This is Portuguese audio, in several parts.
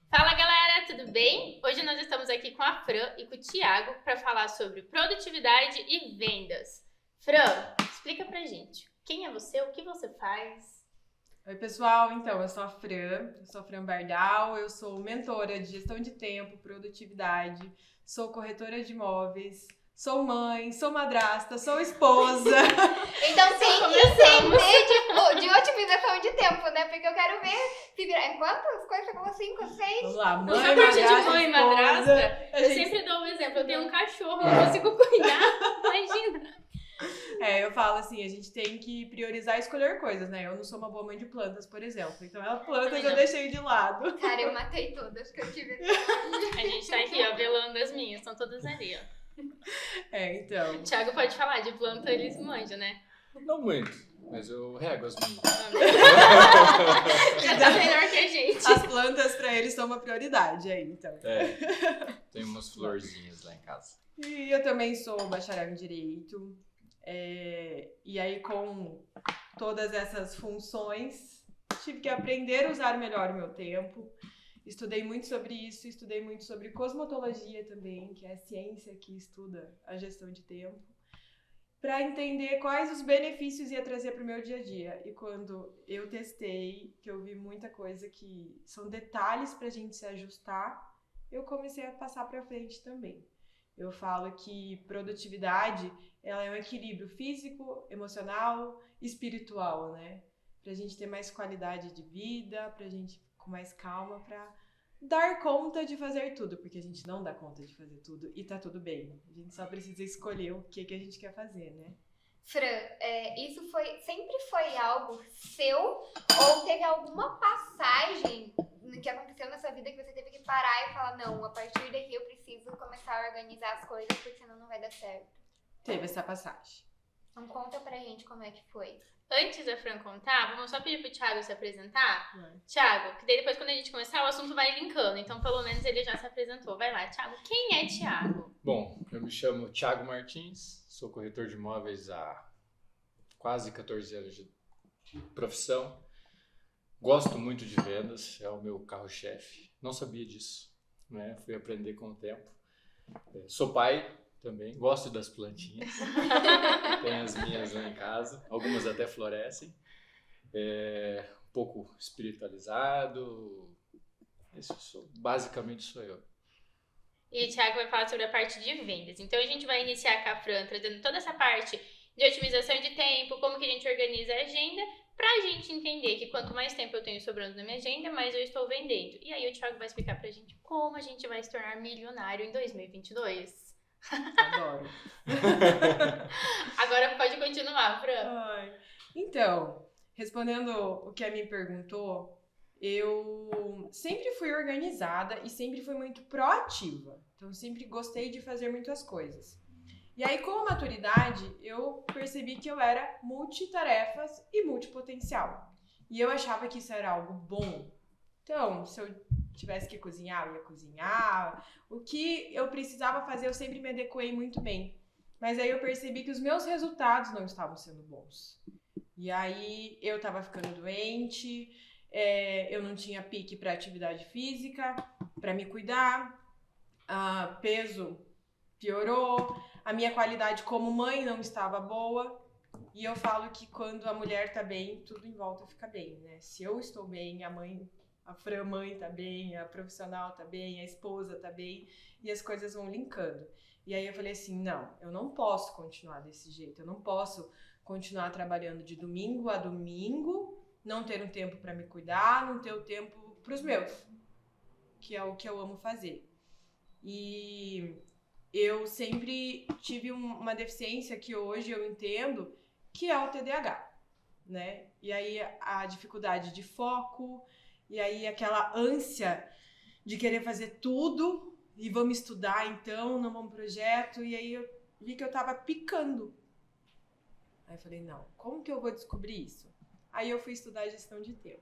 Fala galera, tudo bem? Hoje nós estamos aqui com a Fran e com o Thiago para falar sobre produtividade e vendas. Fran, explica pra gente, quem é você, o que você faz? Oi pessoal, então eu sou a Fran Bardal, eu sou mentora de gestão de tempo, produtividade, sou corretora de imóveis, sou mãe, sou madrasta, sou esposa. Então tem que entender de otimização de tempo, né? Porque eu quero ver se virar. Em quantas coisas você falou? 5, 6? Vamos lá, mãe, Essa parte madrasta, de mãe e esposa. madrasta, A eu gente- sempre dou um exemplo, eu tenho um cachorro, não consigo cuidar, imagina. eu falo assim, a gente tem que priorizar e escolher coisas, né? Eu não sou uma boa mãe de plantas, por exemplo. Então, plantas Também eu não. deixei de lado. Cara, eu matei todas que eu tive. A gente tá aqui, ó, velando as minhas, estão todas ali, ó. Então. O Thiago pode falar, de planta eles manjam, né? Não muito, mas eu rego as minhas. Já tá melhor que a gente. As plantas pra eles são uma prioridade aí, então. Tem umas florzinhas lá em casa. E eu também sou bacharel em Direito. E aí, com todas essas funções, tive que aprender a usar melhor o meu tempo. Estudei muito sobre isso, estudei muito sobre cosmetologia também, que é a ciência que estuda a gestão de tempo, para entender quais os benefícios ia trazer para o meu dia a dia. E quando eu testei, que eu vi muita coisa que são detalhes para a gente se ajustar, eu comecei a passar para frente também. Eu falo que produtividade, ela é um equilíbrio físico, emocional, espiritual, né? Pra gente ter mais qualidade de vida, pra gente com mais calma, pra dar conta de fazer tudo, porque a gente não dá conta de fazer tudo e tá tudo bem. A gente só precisa escolher o que a gente quer fazer, né? Fran, isso sempre foi algo seu ou teve alguma passagem que aconteceu na sua vida que você teve que parar e falar, não, a partir daqui eu preciso começar a organizar as coisas, porque senão não vai dar certo? Teve essa passagem. Então conta pra gente como é que foi. Antes da Fran contar, vamos só pedir pro Thiago se apresentar. Vai. Thiago, que daí depois quando a gente começar o assunto vai linkando, então pelo menos ele já se apresentou. Vai lá, Thiago, quem é Thiago? Bom, eu me chamo Thiago Martins, sou corretor de imóveis há quase 14 anos de profissão. Gosto muito de vendas, é o meu carro-chefe. Não sabia disso, né? Fui aprender com o tempo. Sou pai também, gosto das plantinhas. Tenho as minhas lá em casa, algumas até florescem. Um pouco espiritualizado. Basicamente sou eu. E o Thiago vai falar sobre a parte de vendas. Então a gente vai iniciar com a Fran trazendo toda essa parte de otimização de tempo, como que a gente organiza a agenda, pra gente entender que quanto mais tempo eu tenho sobrando na minha agenda, mais eu estou vendendo. E aí o Thiago vai explicar pra gente como a gente vai se tornar milionário em 2022. Adoro. Agora pode continuar, Fran. Ai. Então, respondendo o que a me perguntou, eu sempre fui organizada e sempre fui muito proativa. Então, sempre gostei de fazer muitas coisas. E aí, com a maturidade, eu percebi que eu era multitarefas e multipotencial. E eu achava que isso era algo bom. Então, se eu tivesse que cozinhar, eu ia cozinhar. O que eu precisava fazer, eu sempre me adequei muito bem. Mas aí eu percebi que os meus resultados não estavam sendo bons. E aí eu tava ficando doente, eu não tinha pique para atividade física, para me cuidar, peso piorou, a minha qualidade como mãe não estava boa. E eu falo que quando a mulher tá bem, tudo em volta fica bem, né? Se eu estou bem, a Fran mãe tá bem, a profissional tá bem, a esposa tá bem, e as coisas vão linkando. E aí eu falei assim, não, eu não posso continuar desse jeito, eu não posso continuar trabalhando de domingo a domingo, não ter um tempo para me cuidar, não ter o tempo pros meus, que é o que eu amo fazer. E eu sempre tive uma deficiência que hoje eu entendo que é o TDAH, né? E aí a dificuldade de foco, e aí aquela ânsia de querer fazer tudo, e vamos estudar então, não vamos projeto, e aí eu vi que eu tava picando. Aí eu falei, não, como que eu vou descobrir isso? Aí eu fui estudar gestão de tempo.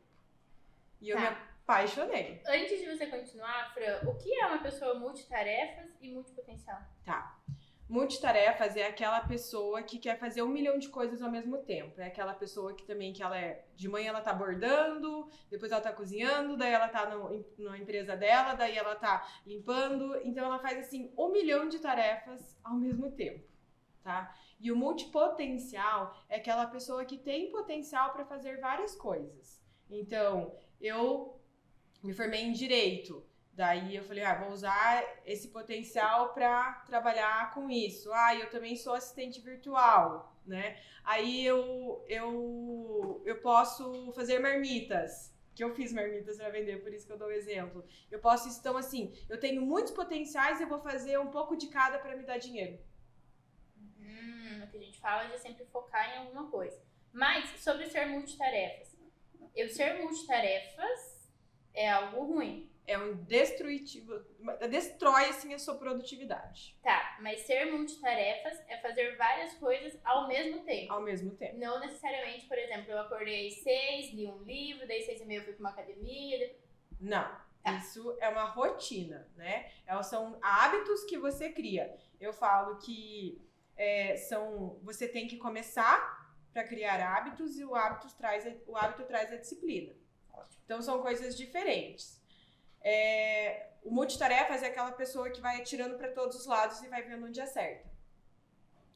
E eu me apaixonei. Antes de você continuar, Fran, o que é uma pessoa multitarefas e multipotencial? Tá. Multitarefas é aquela pessoa que quer fazer 1 milhão de coisas ao mesmo tempo. É aquela pessoa que também, de manhã ela tá bordando, depois ela tá cozinhando, daí ela tá na empresa dela, daí ela tá limpando. Então ela faz assim 1 milhão de tarefas ao mesmo tempo, tá? E o multipotencial é aquela pessoa que tem potencial para fazer várias coisas. Então, eu me formei em Direito. Daí eu falei, vou usar esse potencial para trabalhar com isso. Eu também sou assistente virtual, né? Aí eu posso fazer marmitas, que eu fiz marmitas para vender, por isso que eu dou o exemplo. Eu posso, então assim, eu tenho muitos potenciais e eu vou fazer um pouco de cada para me dar dinheiro. O que a gente fala de sempre focar em alguma coisa. Mas, sobre ser multitarefas. Eu ser multitarefas é algo ruim. É um destrutivo, destrói assim a sua produtividade. Tá, mas ser multitarefas é fazer várias coisas ao mesmo tempo. Ao mesmo tempo. Não necessariamente, por exemplo, eu acordei 6, li um livro, daí 6:30 eu fui pra uma academia. Não, isso é uma rotina, né? São hábitos que você cria. Eu falo que você tem que começar para criar hábitos e o hábito traz a disciplina. Então são coisas diferentes. O multitarefas é aquela pessoa que vai atirando para todos os lados e vai vendo onde acerta.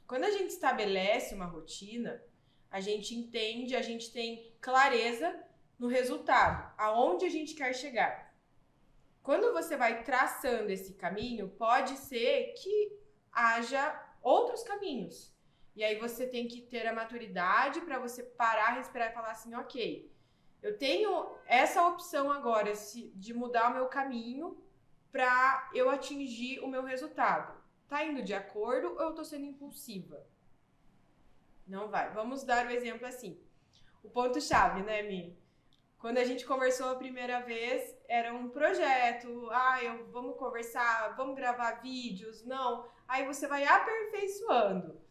Quando a gente estabelece uma rotina, a gente entende, a gente tem clareza no resultado, aonde a gente quer chegar. Quando você vai traçando esse caminho, pode ser que haja outros caminhos. E aí você tem que ter a maturidade para você parar, respirar e falar assim, ok, eu tenho essa opção agora de mudar o meu caminho para eu atingir o meu resultado. Tá indo de acordo ou eu tô sendo impulsiva? Não vai. Vamos dar o exemplo assim. O ponto-chave, né, Mi? Quando a gente conversou a primeira vez, era um projeto. Vamos conversar, vamos gravar vídeos. Não. Aí você vai aperfeiçoando.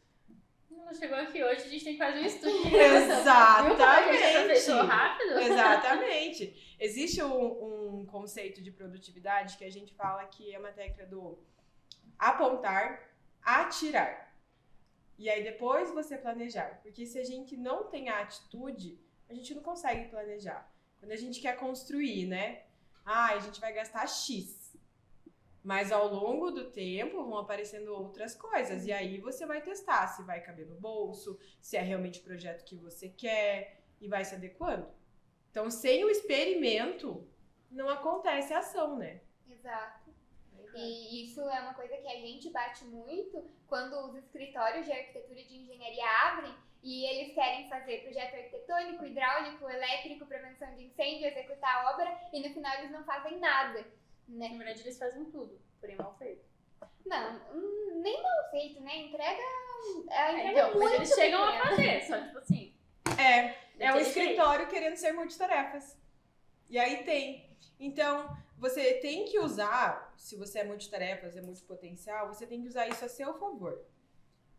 Chegou aqui hoje, a gente tem que fazer um estudo. Exatamente. Rápido? Exatamente. Existe um conceito de produtividade que a gente fala que é uma técnica do apontar, atirar. E aí depois você planejar. Porque se a gente não tem a atitude, a gente não consegue planejar. Quando a gente quer construir, né? A gente vai gastar X. Mas ao longo do tempo vão aparecendo outras coisas. E aí você vai testar se vai caber no bolso, se é realmente o projeto que você quer e vai se adequando. Então, sem o experimento, não acontece a ação, né? Exato. E isso é uma coisa que a gente bate muito quando os escritórios de arquitetura e de engenharia abrem e eles querem fazer projeto arquitetônico, hidráulico, elétrico, prevenção de incêndio, executar a obra e no final eles não fazem nada. Né? Na verdade, eles fazem tudo, porém mal feito. Não, nem mal feito, né? A entrega então, mas eles chegam a fazer, só tipo assim. É um escritório querendo ser multitarefas. E aí tem. Então, você tem que usar, se você é multitarefas, é multipotencial, você tem que usar isso a seu favor.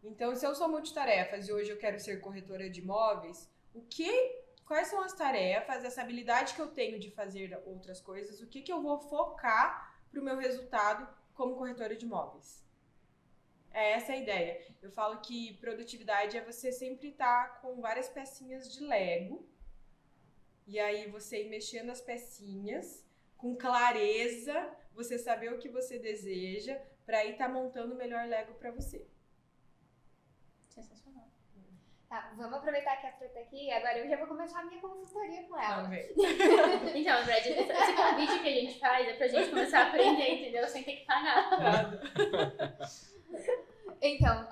Então, se eu sou multitarefas e hoje eu quero ser corretora de imóveis, quais são as tarefas, essa habilidade que eu tenho de fazer outras coisas, o que eu vou focar para o meu resultado como corretora de imóveis? Essa é a ideia. Eu falo que produtividade é você sempre estar com várias pecinhas de Lego e aí você ir mexendo as pecinhas com clareza, você saber o que você deseja para aí estar montando o melhor Lego para você. Sensacional. Tá, vamos aproveitar que a Astrid tá aqui. Agora eu já vou começar a minha consultoria com ela. Então, Brad, esse convite que a gente faz é pra gente começar a aprender, entendeu? Sem ter que pagar. Então,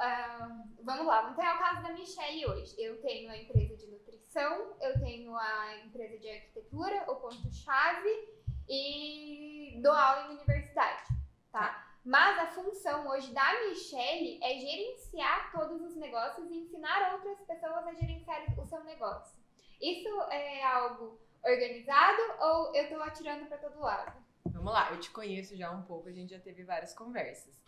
vamos lá. Vamos pegar o caso da Michelle hoje. Eu tenho a empresa de nutrição, eu tenho a empresa de arquitetura, o ponto-chave e dou aula em universidade, tá? Mas a função hoje da Michelle é gerenciar todos os negócios e ensinar outras pessoas a gerenciar o seu negócio. Isso é algo organizado ou eu tô atirando para todo lado? Vamos lá, eu te conheço já um pouco, a gente já teve várias conversas.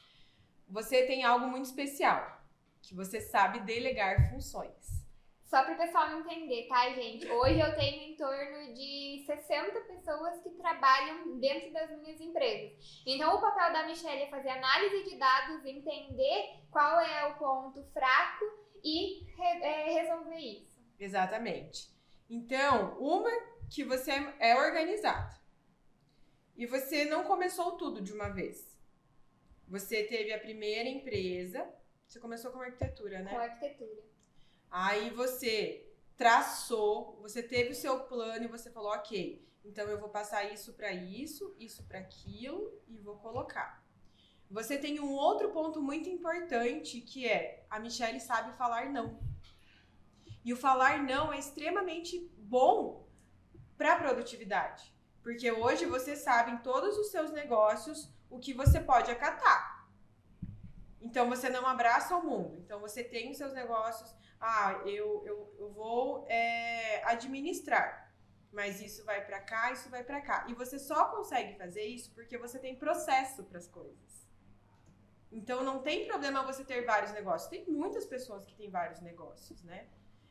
Você tem algo muito especial, que você sabe delegar funções. Só para o pessoal entender, tá, gente? Hoje eu tenho em torno de 60 pessoas que trabalham dentro das minhas empresas. Então, o papel da Michelle é fazer análise de dados, entender qual é o ponto fraco e resolver isso. Exatamente. Então, uma que você é organizado. E você não começou tudo de uma vez. Você teve a primeira empresa, você começou com arquitetura, né? Com arquitetura. Aí você traçou, você teve o seu plano e você falou, ok, então eu vou passar isso para aquilo e vou colocar. Você tem um outro ponto muito importante que é, a Michelle sabe falar não. E o falar não é extremamente bom para a produtividade. Porque hoje você sabe em todos os seus negócios o que você pode acatar. Então você não abraça o mundo. Então você tem os seus negócios, eu vou administrar. Mas isso vai para cá, isso vai para cá. E você só consegue fazer isso porque você tem processo para as coisas. Então não tem problema você ter vários negócios. Tem muitas pessoas que têm vários negócios, né?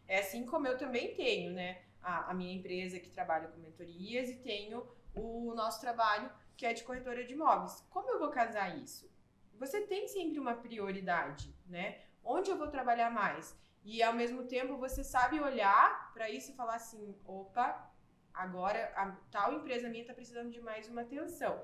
É assim como eu também tenho, né? A minha empresa que trabalha com mentorias e tenho o nosso trabalho que é de corretora de imóveis. Como eu vou casar isso? Você tem sempre uma prioridade, né? Onde eu vou trabalhar mais? E ao mesmo tempo você sabe olhar para isso e falar assim, opa, agora a tal empresa minha está precisando de mais uma atenção.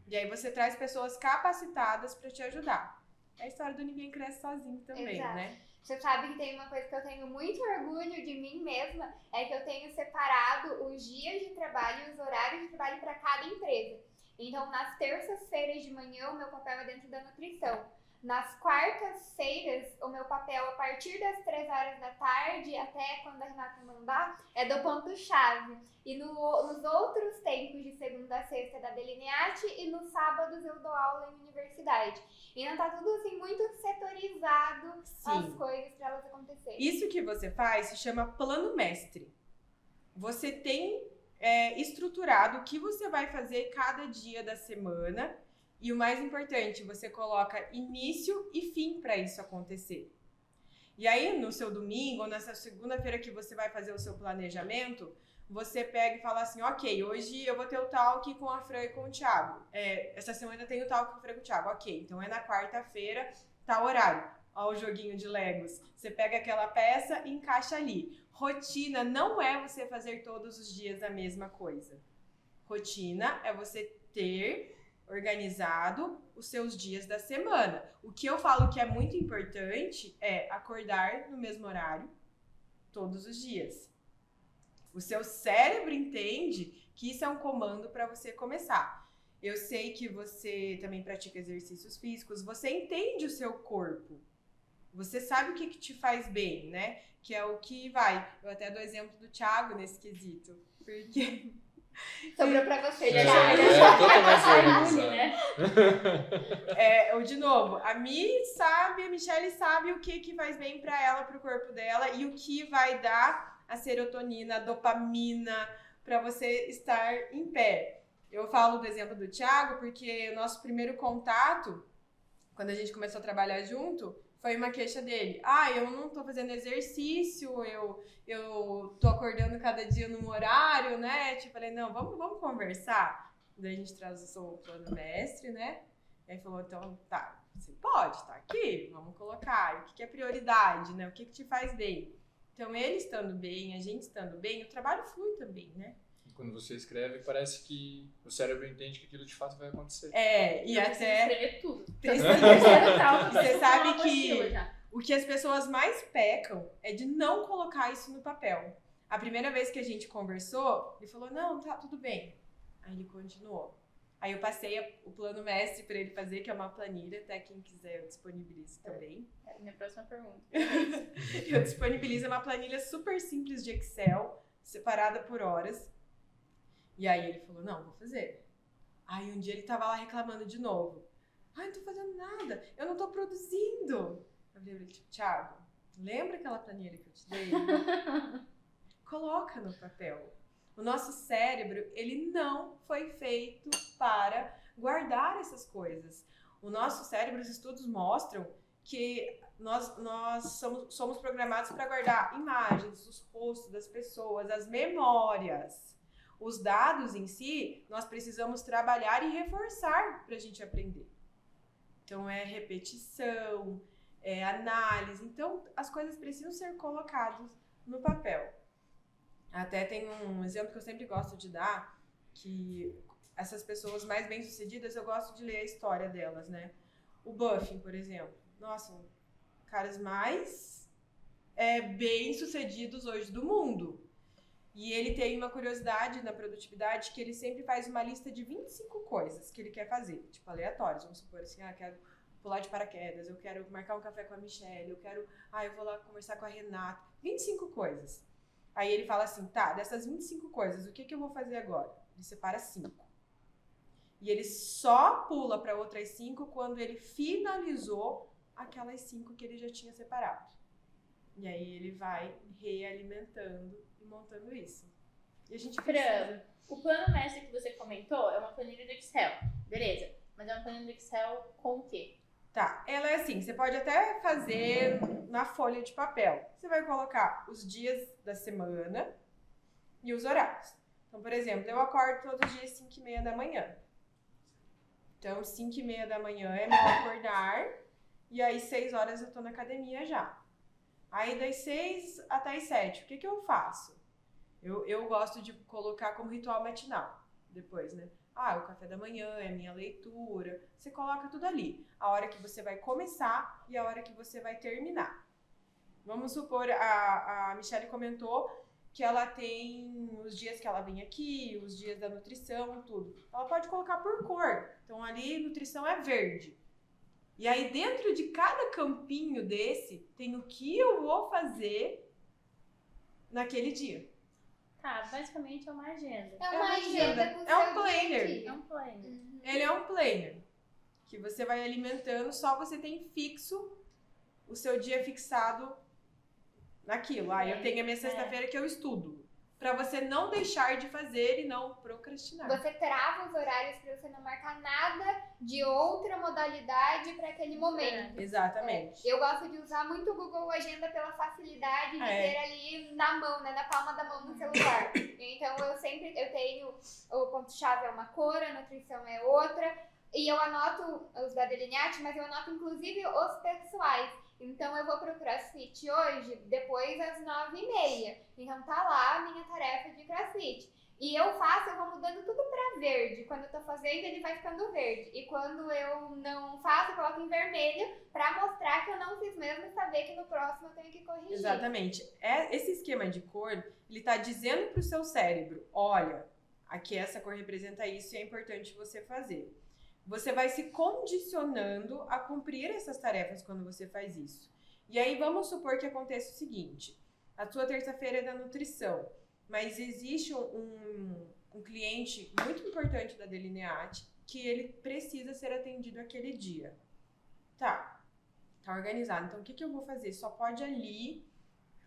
E aí você traz pessoas capacitadas para te ajudar. É a história do ninguém cresce sozinho também, Exato. né? Você sabe que tem uma coisa que eu tenho muito orgulho de mim mesma, é que eu tenho separado os dias de trabalho e os horários de trabalho para cada empresa. Então, nas terças-feiras de manhã, o meu papel é dentro da nutrição. Nas quartas-feiras, o meu papel, a partir das 3 horas da tarde, até quando a Renata mandar, é do ponto-chave. E nos outros tempos, de segunda a sexta, é da Delineate, e nos sábados eu dou aula em universidade. Então tá tudo assim, muito setorizado, as coisas para elas acontecerem. Isso que você faz se chama plano mestre. Você tem estruturado o que você vai fazer cada dia da semana. E o mais importante, você coloca início e fim para isso acontecer. E aí, no seu domingo, ou nessa segunda-feira que você vai fazer o seu planejamento, você pega e fala assim, ok, hoje eu vou ter o talk com a Fran e com o Thiago. Essa semana eu tenho o talk com a Fran e com o Thiago. Ok, então é na quarta-feira, tá horário. Ó o joguinho de Legos. Você pega aquela peça e encaixa ali. Rotina não é você fazer todos os dias a mesma coisa. Rotina é você ter organizado os seus dias da semana. O que eu falo que é muito importante é acordar no mesmo horário todos os dias. O seu cérebro entende que isso é um comando para você começar. Eu sei que você também pratica exercícios físicos, você entende o seu corpo. Você sabe o que te faz bem, né? Que é o que vai. Eu até dou exemplo do Thiago nesse quesito. Porque... Sobrou pra você, Ele Thiago. totalmente imune, né? De novo, a Michelle sabe o que faz bem pra ela, pro corpo dela e o que vai dar a serotonina, a dopamina pra você estar em pé. Eu falo do exemplo do Thiago porque o nosso primeiro contato, quando a gente começou a trabalhar junto, foi uma queixa dele. Eu não tô fazendo exercício, eu tô acordando cada dia num horário, né? Tipo, falei, não, vamos conversar. Daí a gente traz o seu plano mestre, né? E aí falou, então, tá, você pode, tá aqui, vamos colocar. O que é prioridade, né? O que te faz bem? Então, ele estando bem, a gente estando bem, o trabalho flui também, né? Quando você escreve, parece que o cérebro entende que aquilo de fato vai acontecer. E até... escrever tudo. Você sabe que o que as pessoas mais pecam é de não colocar isso no papel. A primeira vez que a gente conversou, ele falou, não, tá tudo bem. Aí ele continuou. Aí eu passei o plano mestre para ele fazer, que é uma planilha, até quem quiser eu disponibilizo também. Minha próxima pergunta. Eu disponibilizo uma planilha super simples de Excel, separada por horas. E aí ele falou, não, vou fazer. Aí um dia ele tava lá reclamando de novo. Não tô fazendo nada, eu não tô produzindo. Eu falei, tipo, Thiago, lembra aquela planilha que eu te dei? Coloca no papel. O nosso cérebro, ele não foi feito para guardar essas coisas. O nosso cérebro, os estudos mostram que nós somos programados para guardar imagens, os rostos das pessoas, as memórias. Os dados em si, nós precisamos trabalhar e reforçar para a gente aprender. Então, é repetição, é análise. Então, as coisas precisam ser colocadas no papel. Até tem um exemplo que eu sempre gosto de dar, que essas pessoas mais bem-sucedidas, eu gosto de ler a história delas, né? O Buffett, por exemplo. Nossa, caras mais bem-sucedidos hoje do mundo. E ele tem uma curiosidade na produtividade que ele sempre faz uma lista de 25 coisas que ele quer fazer, tipo aleatórias. Vamos supor assim, quero pular de paraquedas, eu quero marcar um café com a Michelle, eu vou lá conversar com a Renata. 25 coisas. Aí ele fala assim, tá, dessas 25 coisas, o que eu vou fazer agora? Ele separa 5. E ele só pula para outras 5 quando ele finalizou aquelas 5 que ele já tinha separado. E aí ele vai realimentando e montando isso. E a gente Fran, o plano mestre que você comentou é uma planilha do Excel, beleza? Mas é uma planilha do Excel com o quê? Tá, ela é assim, você pode até fazer na folha de papel. Você vai colocar os dias da semana e os horários. Então, por exemplo, eu acordo todos os dias 5h30 da manhã. Então, 5h30 da manhã é meu acordar, e aí 6 horas eu tô na academia já. Aí das 6 até as 7, o que eu faço? Eu gosto de colocar como ritual matinal, depois, né? O café da manhã, é a minha leitura. Você coloca tudo ali. A hora que você vai começar e a hora que você vai terminar. Vamos supor, a Michelle comentou que ela tem os dias que ela vem aqui, os dias da nutrição, tudo. Ela pode colocar por cor. Então ali, nutrição é verde. E aí dentro de cada campinho desse, tem o que eu vou fazer naquele dia. Tá, basicamente é uma agenda. É uma agenda com É um seu planner. dia a dia. É um planner. Ele é um planner que você vai alimentando, só você tem fixo o seu dia fixado naquilo. Eu tenho a minha sexta-feira que eu estudo. Pra você não deixar de fazer e não procrastinar. Você trava os horários pra você não marcar nada de outra modalidade pra aquele momento. Exatamente. Eu gosto de usar muito o Google Agenda pela facilidade de ter ali na mão, né, na palma da mão no celular. Então eu tenho o ponto-chave é uma cor, a nutrição é outra, e eu anoto os da Delineate, mas eu anoto inclusive os pessoais. Então eu vou pro CrossFit hoje, depois às 9h30. Então tá lá a minha tarefa de CrossFit. E eu vou mudando tudo pra verde. Quando eu tô fazendo, ele vai ficando verde. E quando eu não faço, eu coloco em vermelho pra mostrar que eu não fiz mesmo e saber que no próximo eu tenho que corrigir. Exatamente. Esse esquema de cor, ele tá dizendo pro seu cérebro, olha, aqui essa cor representa isso e é importante você fazer. Você vai se condicionando a cumprir essas tarefas quando você faz isso. E aí vamos supor que aconteça o seguinte, a sua terça-feira é da nutrição, mas existe um cliente muito importante da Delineate que ele precisa ser atendido aquele dia. Tá organizado. Então o que eu vou fazer? Só pode ali,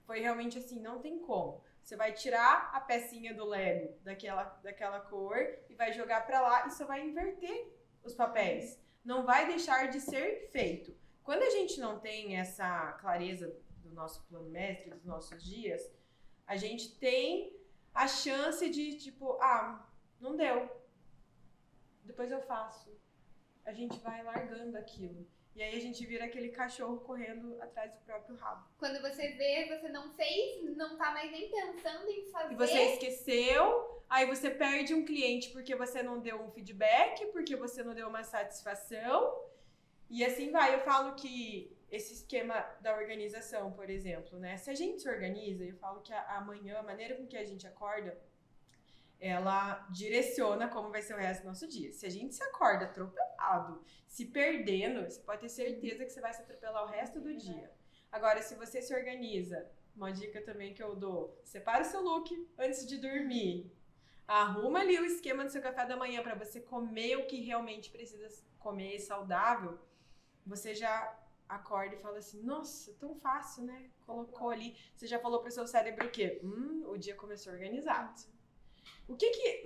foi realmente assim, não tem como. Você vai tirar a pecinha do Lego daquela cor e vai jogar pra lá e só vai inverter os papéis. Não vai deixar de ser feito. Quando a gente não tem essa clareza do nosso plano mestre, dos nossos dias, a gente tem a chance de, tipo, não deu. Depois eu faço. A gente vai largando aquilo. E aí a gente vira aquele cachorro correndo atrás do próprio rabo. Quando você vê, você não fez, não tá mais nem pensando em fazer. E você esqueceu, aí você perde um cliente porque você não deu um feedback, porque você não deu uma satisfação. E assim vai. Eu falo que esse esquema da organização, por exemplo, né? Se a gente se organiza, eu falo que amanhã, a maneira com que a gente acorda, ela direciona como vai ser o resto do nosso dia. Se a gente se acorda atropelado, se perdendo, você pode ter certeza que você vai se atropelar o resto do dia. Agora, se você se organiza, uma dica também que eu dou, separa o seu look antes de dormir. Arruma ali o esquema do seu café da manhã para você comer o que realmente precisa comer saudável. Você já acorda e fala assim, nossa, tão fácil, né? Colocou ali, você já falou pro seu cérebro o quê? O dia começou organizado.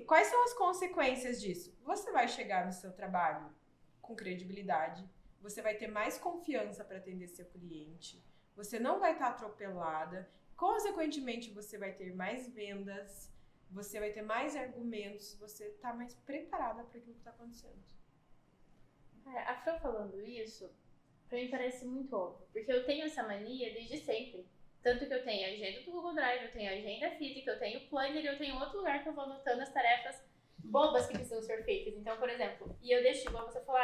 Quais são as consequências disso? Você vai chegar no seu trabalho com credibilidade, você vai ter mais confiança para atender seu cliente, você não vai estar atropelada, consequentemente você vai ter mais vendas, você vai ter mais argumentos, você tá mais preparada para aquilo que tá acontecendo. A Fran falando isso, pra mim parece muito óbvio, porque eu tenho essa mania desde sempre. Tanto que eu tenho a agenda do Google Drive, eu tenho a agenda física, eu tenho o planner e eu tenho outro lugar que eu vou anotando as tarefas bobas que precisam ser feitas. Então, por exemplo, e eu deixo, igual você falou,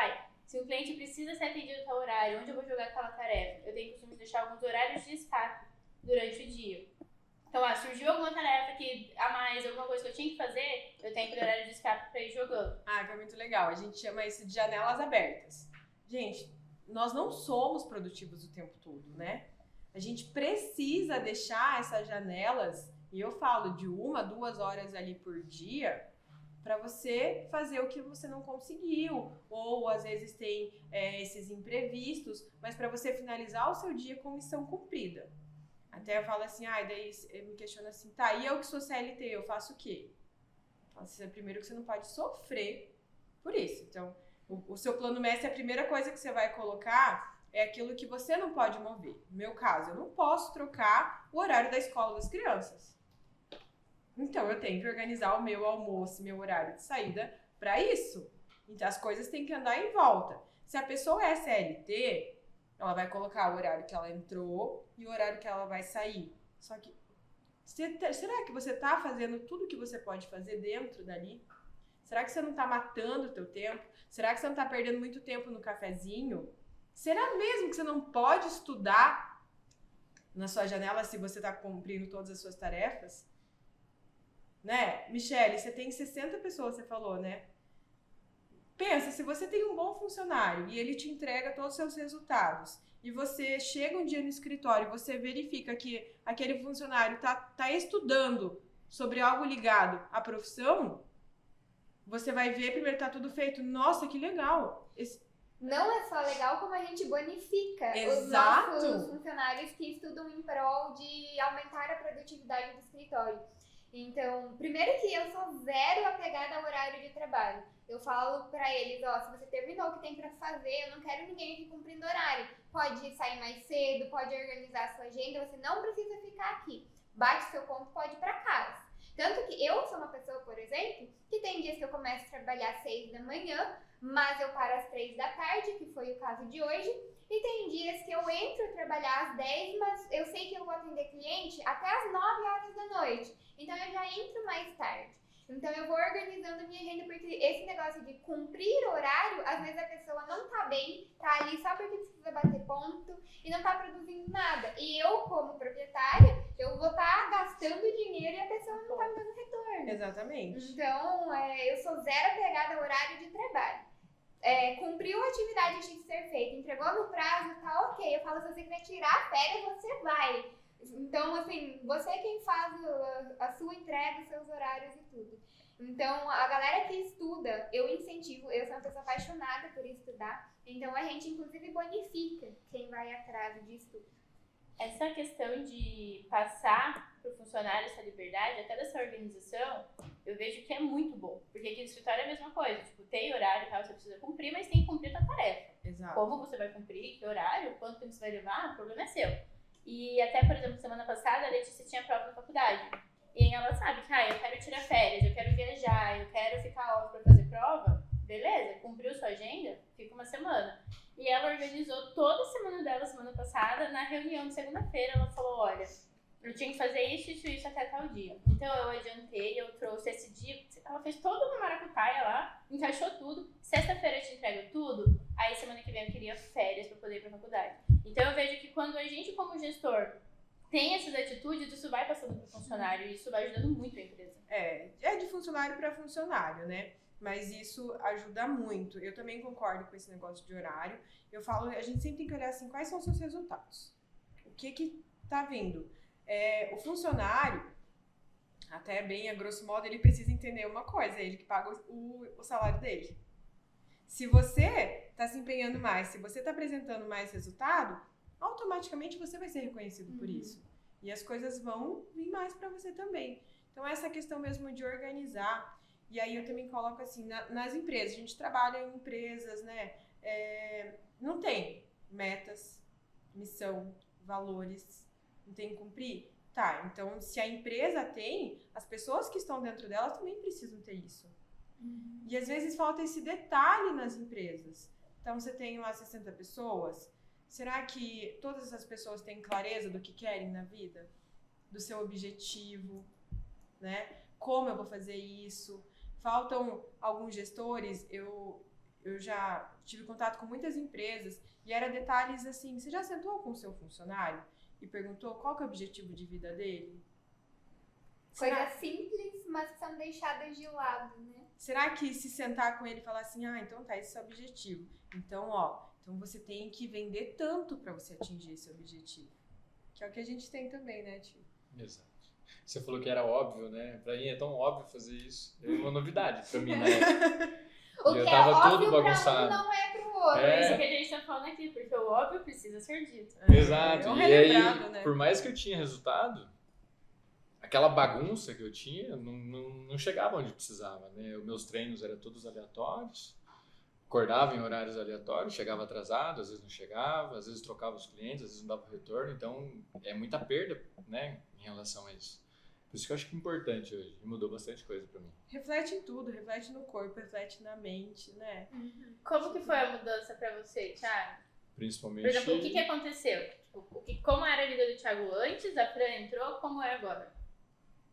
se um cliente precisa ser atendido a tal horário, onde eu vou jogar aquela tarefa? Eu tenho o costume de deixar alguns horários de escape durante o dia. Então, surgiu alguma tarefa que a mais, alguma coisa que eu tinha que fazer, eu tenho aquele horário de escape pra ir jogando. Que é muito legal. A gente chama isso de janelas abertas. Gente, nós não somos produtivos o tempo todo, né? A gente precisa deixar essas janelas, e eu falo de 1, 2 horas ali por dia, para você fazer o que você não conseguiu, ou às vezes tem esses imprevistos, mas para você finalizar o seu dia com missão cumprida. Até eu falo assim, daí me questiona assim, tá, e eu que sou CLT, eu faço o quê? Primeiro que você não pode sofrer por isso. Então, o seu plano mestre, a primeira coisa que você vai colocar é aquilo que você não pode mover. No meu caso, eu não posso trocar o horário da escola das crianças. Então, eu tenho que organizar o meu almoço, meu horário de saída para isso. Então, as coisas têm que andar em volta. Se a pessoa é CLT, ela vai colocar o horário que ela entrou e o horário que ela vai sair. Só que, será que você tá fazendo tudo que você pode fazer dentro dali? Será que você não tá matando o teu tempo? Será que você não tá perdendo muito tempo no cafezinho? Será mesmo que você não pode estudar na sua janela se você tá cumprindo todas as suas tarefas? Né? Michele, você tem 60 pessoas, você falou, né? Pensa, se você tem um bom funcionário e ele te entrega todos os seus resultados e você chega um dia no escritório e você verifica que aquele funcionário tá estudando sobre algo ligado à profissão, você vai ver primeiro tá tudo feito. Nossa, que legal! Não é só legal, como a gente bonifica Exato. os nossos funcionários que estudam em prol de aumentar a produtividade do escritório. Então, primeiro que eu sou zero apegada ao horário de trabalho. Eu falo pra eles, se você terminou o que tem pra fazer, eu não quero ninguém aqui cumprindo horário. Pode sair mais cedo, pode organizar a sua agenda, você não precisa ficar aqui. Bate seu ponto, pode ir pra casa. Tanto que eu sou uma pessoa, por exemplo, que tem dias que eu começo a trabalhar às 6 da manhã, mas eu paro às 3 da tarde, que foi o caso de hoje. E tem dias que eu entro a trabalhar às 10, mas eu sei que eu vou atender cliente até às 9 horas da noite. Então eu já entro mais tarde. Então eu vou organizando a minha agenda, porque esse negócio de cumprir horário, às vezes a pessoa não tá bem, tá ali só porque precisa bater ponto e não tá produzindo nada. E eu, como proprietária, eu vou estar gastando dinheiro e a pessoa não tá me dando retorno. Exatamente. Então, eu sou zero apegada ao horário de trabalho. Cumpriu a atividade que tinha que ser feita, entregou no prazo, tá ok. Eu falo, se você quiser tirar férias, você vai. Então, assim, você é quem faz a sua entrega, os seus horários e tudo. Então, a galera que estuda, eu incentivo, eu sou uma pessoa apaixonada por estudar, então a gente, inclusive, bonifica quem vai atrás de estudo. Essa questão de passar para o funcionário essa liberdade, até dessa organização, eu vejo que é muito bom. Porque aqui no escritório é a mesma coisa. Tipo, tem horário e tal, você precisa cumprir, mas tem que cumprir a tua tarefa. Exato. Como você vai cumprir, que horário, quanto tempo você vai levar, o problema é seu. E até, por exemplo, semana passada, a Letícia tinha prova na faculdade. E ela sabe que, eu quero tirar férias, eu quero viajar, eu quero ficar off pra fazer prova. Beleza, cumpriu sua agenda, fica uma semana. E ela organizou toda a semana dela, semana passada, na reunião de segunda-feira. Ela falou, olha, eu tinha que fazer isso até tal dia. Então eu adiantei, eu trouxe esse dia. Ela fez toda uma maracutaia lá, encaixou tudo. Sexta-feira eu te entrego tudo. Aí semana que vem eu queria férias pra poder ir pra faculdade. Então eu vejo que quando a gente, como gestor, tem essas atitudes, isso vai passando pro funcionário e isso vai ajudando muito a empresa. É de funcionário para funcionário, né? Mas isso ajuda muito. Eu também concordo com esse negócio de horário. Eu falo, a gente sempre tem que olhar assim, quais são os seus resultados? O que tá vindo? O funcionário, até bem a grosso modo, ele precisa entender uma coisa, é ele que paga o salário dele. Se você está se empenhando mais, se você está apresentando mais resultado, automaticamente você vai ser reconhecido por isso. E as coisas vão vir mais para você também. Então, essa questão mesmo de organizar. E aí eu também coloco assim, nas empresas, a gente trabalha em empresas, né? não tem metas, missão, valores, não tem que cumprir? Tá, então se a empresa tem, as pessoas que estão dentro dela também precisam ter isso. E às vezes falta esse detalhe nas empresas. Então você tem lá 60 pessoas, será que todas essas pessoas têm clareza do que querem na vida? Do seu objetivo, né? Como eu vou fazer isso? Faltam alguns gestores, eu já tive contato com muitas empresas e era detalhes assim, você já sentou com o seu funcionário e perguntou qual que é o objetivo de vida dele? Coisas simples, mas que são deixadas de lado, né? Será que se sentar com ele e falar assim, então tá, esse é o objetivo. Então, então você tem que vender tanto para você atingir esse objetivo. Que é o que a gente tem também, né, tio? Exato. Você falou que era óbvio, né? Pra mim é tão óbvio fazer isso. É uma novidade pra mim, né? O Eu que tava é todo óbvio pra um bagunçado. não é pro outro. Por isso que a gente tá falando aqui, porque o óbvio precisa ser dito. Exato. É um E aí, relembrado, né? por mais que eu tinha resultado, aquela bagunça que eu tinha não chegava onde precisava, né? Os meus treinos eram todos aleatórios, acordava em horários aleatórios, chegava atrasado, às vezes não chegava, às vezes trocava os clientes, às vezes não dava retorno, então é muita perda, né, em relação a isso. Por isso que eu acho que é importante hoje, e mudou bastante coisa pra mim. Reflete em tudo, reflete no corpo, reflete na mente, né? Como que foi a mudança pra você, Thiago? Principalmente... Por exemplo, o que aconteceu? Tipo, como era a vida do Thiago antes, a Fran entrou, como é agora?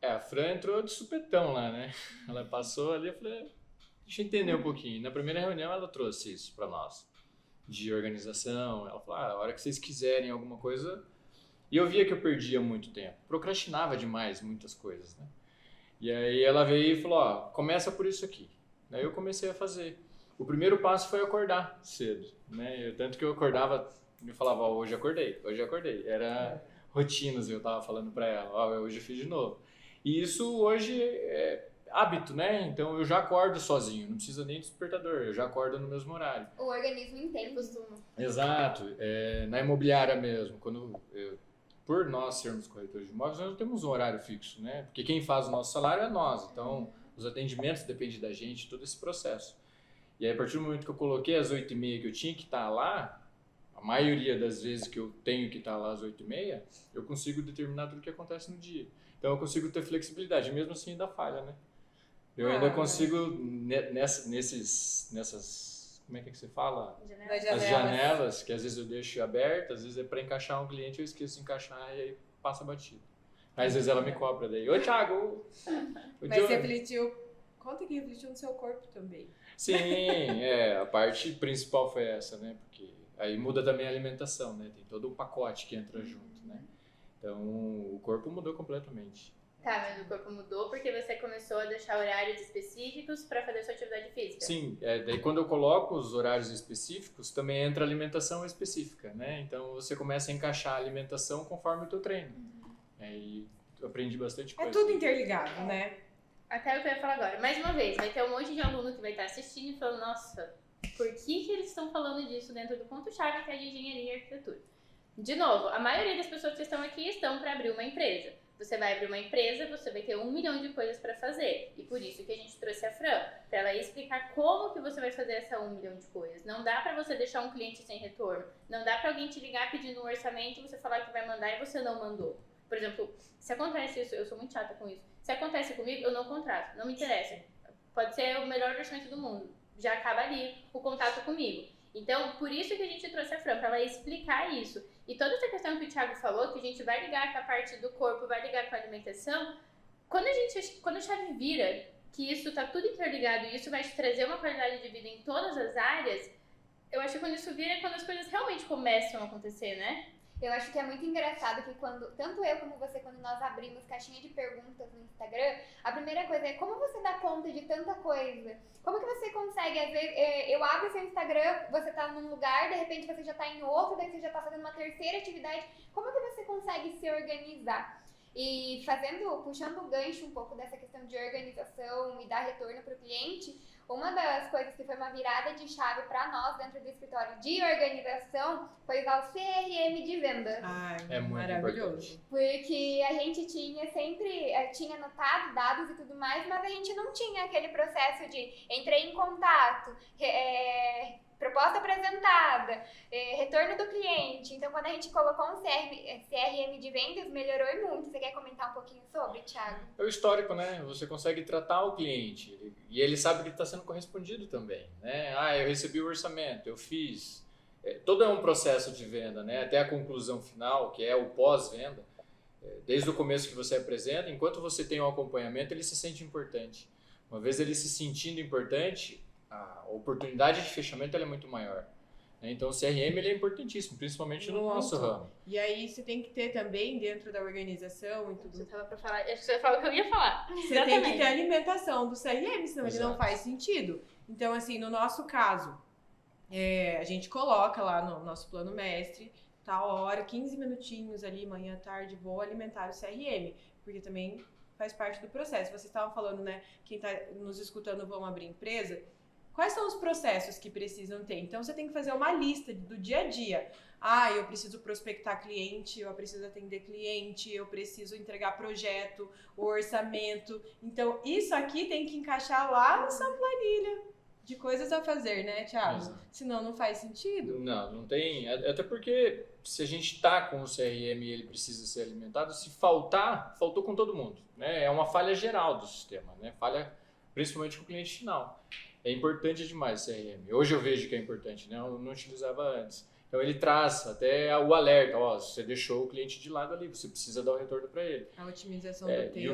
A Fran entrou de supetão lá, né? Ela passou ali, eu falei, deixa eu entender um pouquinho. Na primeira reunião ela trouxe isso pra nós, de organização. Ela falou, a hora que vocês quiserem alguma coisa... E eu via que eu perdia muito tempo, procrastinava demais muitas coisas, né? E aí ela veio e falou, começa por isso aqui. Daí eu comecei a fazer. O primeiro passo foi acordar cedo, né? Tanto que eu acordava, eu falava, hoje acordei. Era rotinas, eu tava falando pra ela, hoje eu fiz de novo. E isso hoje é hábito, né? Então eu já acordo sozinho, não precisa nem de despertador, eu já acordo no mesmo horário. O organismo entende. Costuma. Exato. Na imobiliária mesmo, por nós sermos corretores de imóveis, nós não temos um horário fixo, né? Porque quem faz o nosso salário é nós, então os atendimentos dependem da gente, todo esse processo. E aí, a partir do momento que eu coloquei às 8h30 que eu tinha que estar lá, a maioria das vezes que eu tenho que estar lá às 8h30, eu consigo determinar tudo o que acontece no dia. Então eu consigo ter flexibilidade, mesmo assim ainda falha, né? Eu ainda consigo, nessas como é que você fala? As janelas, que às vezes eu deixo abertas, às vezes é para encaixar um cliente, eu esqueço de encaixar e aí passa batido. Às vezes ela me cobra daí, ô Thiago! Mas você refletiu, conta que refletiu no seu corpo também. Sim, a parte principal foi essa, né? Porque aí muda também a alimentação, né? Tem todo um pacote que entra junto, né? Então o corpo mudou completamente. Tá, mas o corpo mudou porque você começou a deixar horários específicos para fazer sua atividade física. Sim, daí quando eu coloco os horários específicos, também entra a alimentação específica, né? Então você começa a encaixar a alimentação conforme o teu treino. E eu aprendi bastante coisa. É tudo interligado, né? Até o que eu ia falar agora. Mais uma vez, vai ter um monte de aluno que vai estar assistindo e falando, nossa, por que eles estão falando disso dentro do ponto-chave que é de engenharia e arquitetura? De novo, a maioria das pessoas que estão aqui estão para abrir uma empresa. Você vai abrir uma empresa, você vai ter 1 milhão de coisas para fazer. E por isso que a gente trouxe a Fran, para ela explicar como que você vai fazer essa 1 milhão de coisas. Não dá para você deixar um cliente sem retorno. Não dá para alguém te ligar pedindo um orçamento e você falar que vai mandar e você não mandou. Por exemplo, se acontece isso, eu sou muito chata com isso. Se acontece comigo, eu não contrato, não me interessa. Pode ser o melhor orçamento do mundo. Já acaba ali o contato comigo. Então, por isso que a gente trouxe a Fran, para ela explicar isso. E toda essa questão que o Thiago falou, que a gente vai ligar com a parte do corpo, vai ligar com a alimentação, quando a chave vira, que isso tá tudo interligado e isso vai te trazer uma qualidade de vida em todas as áreas, eu acho que quando isso vira é quando as coisas realmente começam a acontecer, né? Eu acho que é muito engraçado que tanto eu como você, quando nós abrimos caixinha de perguntas no Instagram, a primeira coisa é como você dá conta de tanta coisa? Como que você consegue, às vezes, eu abro seu Instagram, você tá num lugar, de repente você já tá em outro, daí você já tá fazendo uma terceira atividade, como que você consegue se organizar? E puxando o gancho um pouco dessa questão de organização e dar retorno para o cliente, uma das coisas que foi uma virada de chave para nós dentro do escritório de organização foi usar o CRM de venda. É muito maravilhoso. Porque a gente tinha anotado dados e tudo mais, mas a gente não tinha aquele processo de entrei em contato, proposta apresentada, retorno do cliente. Então, quando a gente colocou um CRM de vendas, melhorou e muito. Você quer comentar um pouquinho sobre, Thiago? É o histórico, né? Você consegue tratar o cliente e ele sabe que está sendo correspondido também, né? Eu recebi o orçamento, eu fiz. Todo é um processo de venda, né? Até a conclusão final, que é o pós-venda. Desde o começo que você apresenta, enquanto você tem um acompanhamento, ele se sente importante. Uma vez ele se sentindo importante, a oportunidade de fechamento ela é muito maior. Então o CRM ele é importantíssimo, principalmente no nosso ramo. E aí você tem que ter também dentro da organização e tudo. Você tava pra falar, acho que você ia falar o que eu ia falar. Você tem que ter a alimentação do CRM, senão ele não Exato. faz sentido. Então, assim, no nosso caso, a gente coloca lá no nosso plano mestre, tal hora, 15 minutinhos ali, manhã, tarde, vou alimentar o CRM, porque também faz parte do processo. Vocês estavam falando, né, quem está nos escutando vão abrir empresa, quais são os processos que precisam ter? Então, você tem que fazer uma lista do dia a dia. Eu preciso prospectar cliente, eu preciso atender cliente, eu preciso entregar projeto, o orçamento. Então, isso aqui tem que encaixar lá na sua planilha de coisas a fazer, né, Thiago? Exato. Senão não faz sentido. Não tem. Até porque se a gente está com o CRM e ele precisa ser alimentado, se faltar, faltou com todo mundo. Né? É uma falha geral do sistema, né? Falha principalmente com o cliente final. É importante demais o CRM. Hoje eu vejo que é importante, né? Eu não utilizava antes. Então ele traz até o alerta, você deixou o cliente de lado ali, você precisa dar o retorno para ele. A otimização do tempo. E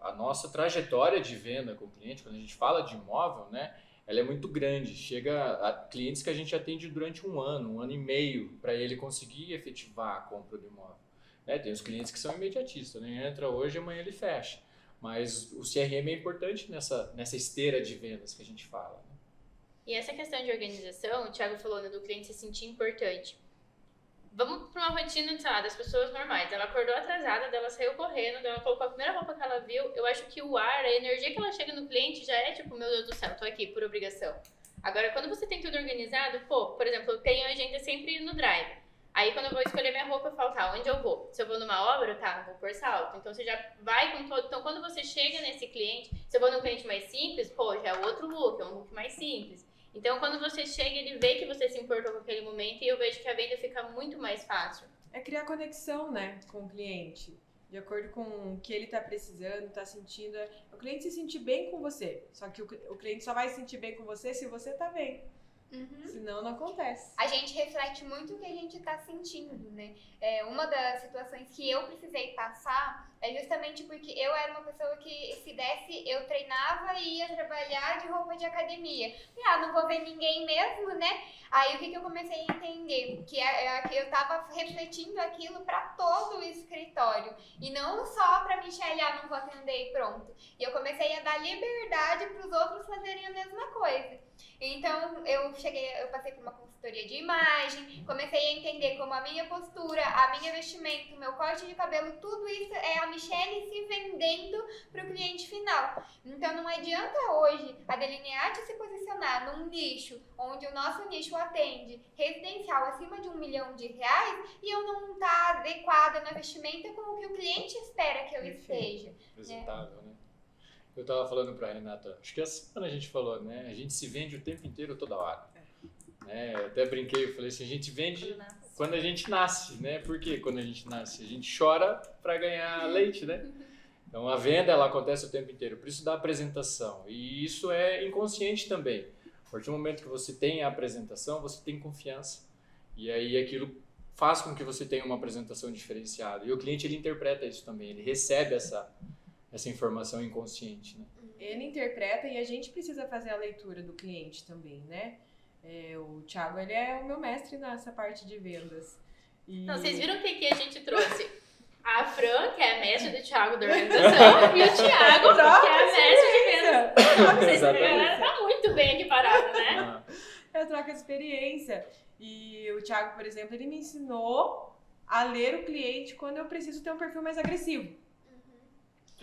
a nossa trajetória de venda com o cliente, quando a gente fala de imóvel, né? Ela é muito grande. Chega a clientes que a gente atende durante um ano e meio, para ele conseguir efetivar a compra do imóvel. Né? Tem os clientes que são imediatistas, né? Entra hoje, amanhã ele fecha. Mas o CRM é importante nessa esteira de vendas que a gente fala. Né? E essa questão de organização, o Thiago falou, né, do cliente se sentir importante. Vamos para uma rotina, sei lá, das pessoas normais. Ela acordou atrasada, ela saiu correndo, ela colocou a primeira roupa que ela viu. Eu acho que o ar, a energia que ela chega no cliente já é tipo, meu Deus do céu, tô aqui por obrigação. Agora, quando você tem tudo organizado, por exemplo, eu tenho a agenda sempre no Drive. Aí, quando eu vou escolher minha roupa, eu falo, onde eu vou? Se eu vou numa obra, não vou pôr salto. Então, você já vai com todo... Então, quando você chega nesse cliente, se eu vou num cliente mais simples, já é outro look, é um look mais simples. Então, quando você chega, ele vê que você se importou com aquele momento e eu vejo que a venda fica muito mais fácil. É criar conexão, né, com o cliente. De acordo com o que ele está precisando, está sentindo. O cliente se sentir bem com você. Só que o cliente só vai se sentir bem com você se você tá bem. Senão não acontece. A gente reflete muito o que a gente tá sentindo, né? Uma das situações que eu precisei passar é justamente porque eu era uma pessoa que, se desse, eu treinava e ia trabalhar de roupa de academia. Não vou ver ninguém mesmo, né? Aí o que eu comecei a entender? Que eu tava refletindo aquilo pra todo o escritório. E não só pra Michelle, não vou atender e pronto. E eu comecei a dar liberdade pros outros fazerem a mesma coisa. Então, eu passei por uma consultoria de imagem, comecei a entender como a minha postura, a minha vestimenta, o meu corte de cabelo, tudo isso é a Michelle se vendendo para o cliente final. Então, não adianta hoje a Delineate se posicionar num nicho, onde o nosso nicho atende residencial acima de R$1 milhão e eu não estar adequada na vestimenta com o que o cliente espera que eu esteja. Apresentável, né? Eu tava falando pra Renata, acho que essa semana a gente falou, né? A gente se vende o tempo inteiro, toda hora. Né? Eu até brinquei, eu falei assim, a gente vende quando a gente nasce, né? Por que quando a gente nasce? A gente chora pra ganhar leite, né? Então a venda, ela acontece o tempo inteiro, por isso da apresentação. E isso é inconsciente também. A partir do momento que você tem a apresentação, você tem confiança. E aí aquilo faz com que você tenha uma apresentação diferenciada. E o cliente, ele interpreta isso também, ele recebe essa informação inconsciente, né? Ele interpreta e a gente precisa fazer a leitura do cliente também, né? O Thiago, ele é o meu mestre nessa parte de vendas. Não, vocês viram o que a gente trouxe? A Fran, que é a mestre do Thiago da organização, e o Thiago, que é a mestre de vendas. A galera tá muito bem equiparada, né? É a troca de experiência. E o Thiago, por exemplo, ele me ensinou a ler o cliente quando eu preciso ter um perfil mais agressivo.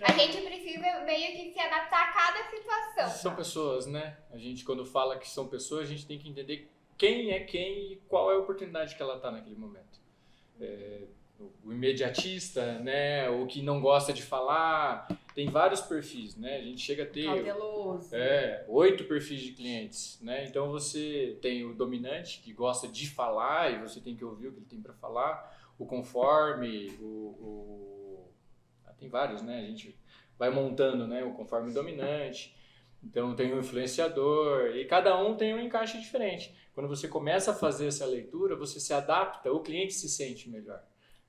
A gente precisa meio que se adaptar a cada situação. São pessoas, né? A gente, quando fala que são pessoas, a gente tem que entender quem é quem e qual é a oportunidade que ela está naquele momento. o imediatista, né? O que não gosta de falar. Tem vários perfis, né? A gente chega a ter Cauteloso. 8 perfis de clientes, né? Então você tem o dominante, que gosta de falar e você tem que ouvir o que ele tem para falar. O conforme, tem vários, né? A gente vai montando, né? O conforme dominante. Então tem o influenciador e cada um tem um encaixe diferente. Quando você começa a fazer essa leitura, você se adapta, o cliente se sente melhor,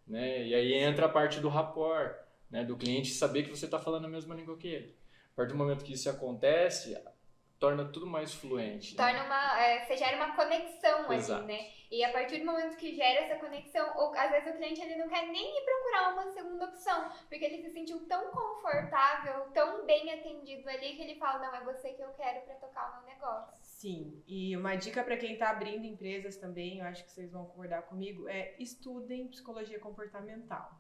né? E aí entra a parte do rapport, né? Do cliente saber que você está falando a mesma língua que ele. A partir do momento que isso acontece, torna tudo mais fluente. Né? Você gera uma conexão Exato. ali, né? E a partir do momento que gera essa conexão, às vezes o cliente ele não quer nem ir procurar uma segunda opção, porque ele se sentiu tão confortável, tão bem atendido ali, que ele fala, não, é você que eu quero para tocar o meu negócio. Sim, e uma dica para quem está abrindo empresas também, eu acho que vocês vão concordar comigo, é estudem psicologia comportamental.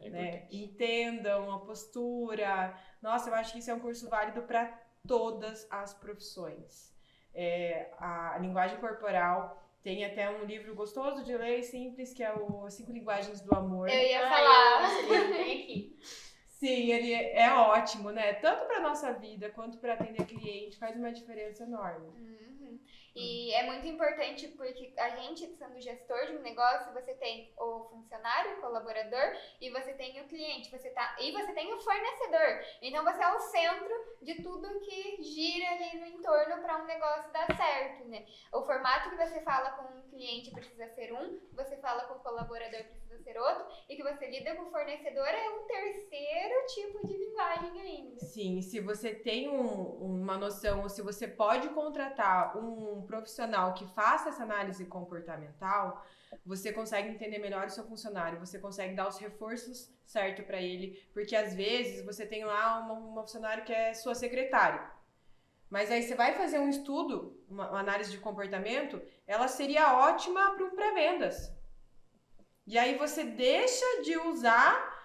Né? Entendam a postura. Nossa, eu acho que isso é um curso válido para todas as profissões. A linguagem corporal tem até um livro gostoso de ler, simples, que é o 5 Linguagens do Amor. Eu ia falar. Tem aqui. Sim, ele é ótimo, né? Tanto para nossa vida quanto para atender cliente, faz uma diferença enorme. E é muito importante porque a gente, sendo gestor de um negócio, você tem o funcionário, o colaborador, e você tem o cliente, e você tem o fornecedor. Então você é o centro de tudo que gira ali no entorno para um negócio dar certo, né? O formato que você fala com o cliente precisa ser um, que você fala com o colaborador precisa ser outro, e que você lida com o fornecedor é um terceiro tipo de linguagem ainda. Sim, se você tem uma noção, ou se você pode contratar um profissional que faça essa análise comportamental, você consegue entender melhor o seu funcionário, você consegue dar os reforços certos para ele, porque às vezes você tem lá uma funcionário que é sua secretária, mas aí você vai fazer um estudo, uma análise de comportamento, ela seria ótima para um pré-vendas. E aí você deixa de usar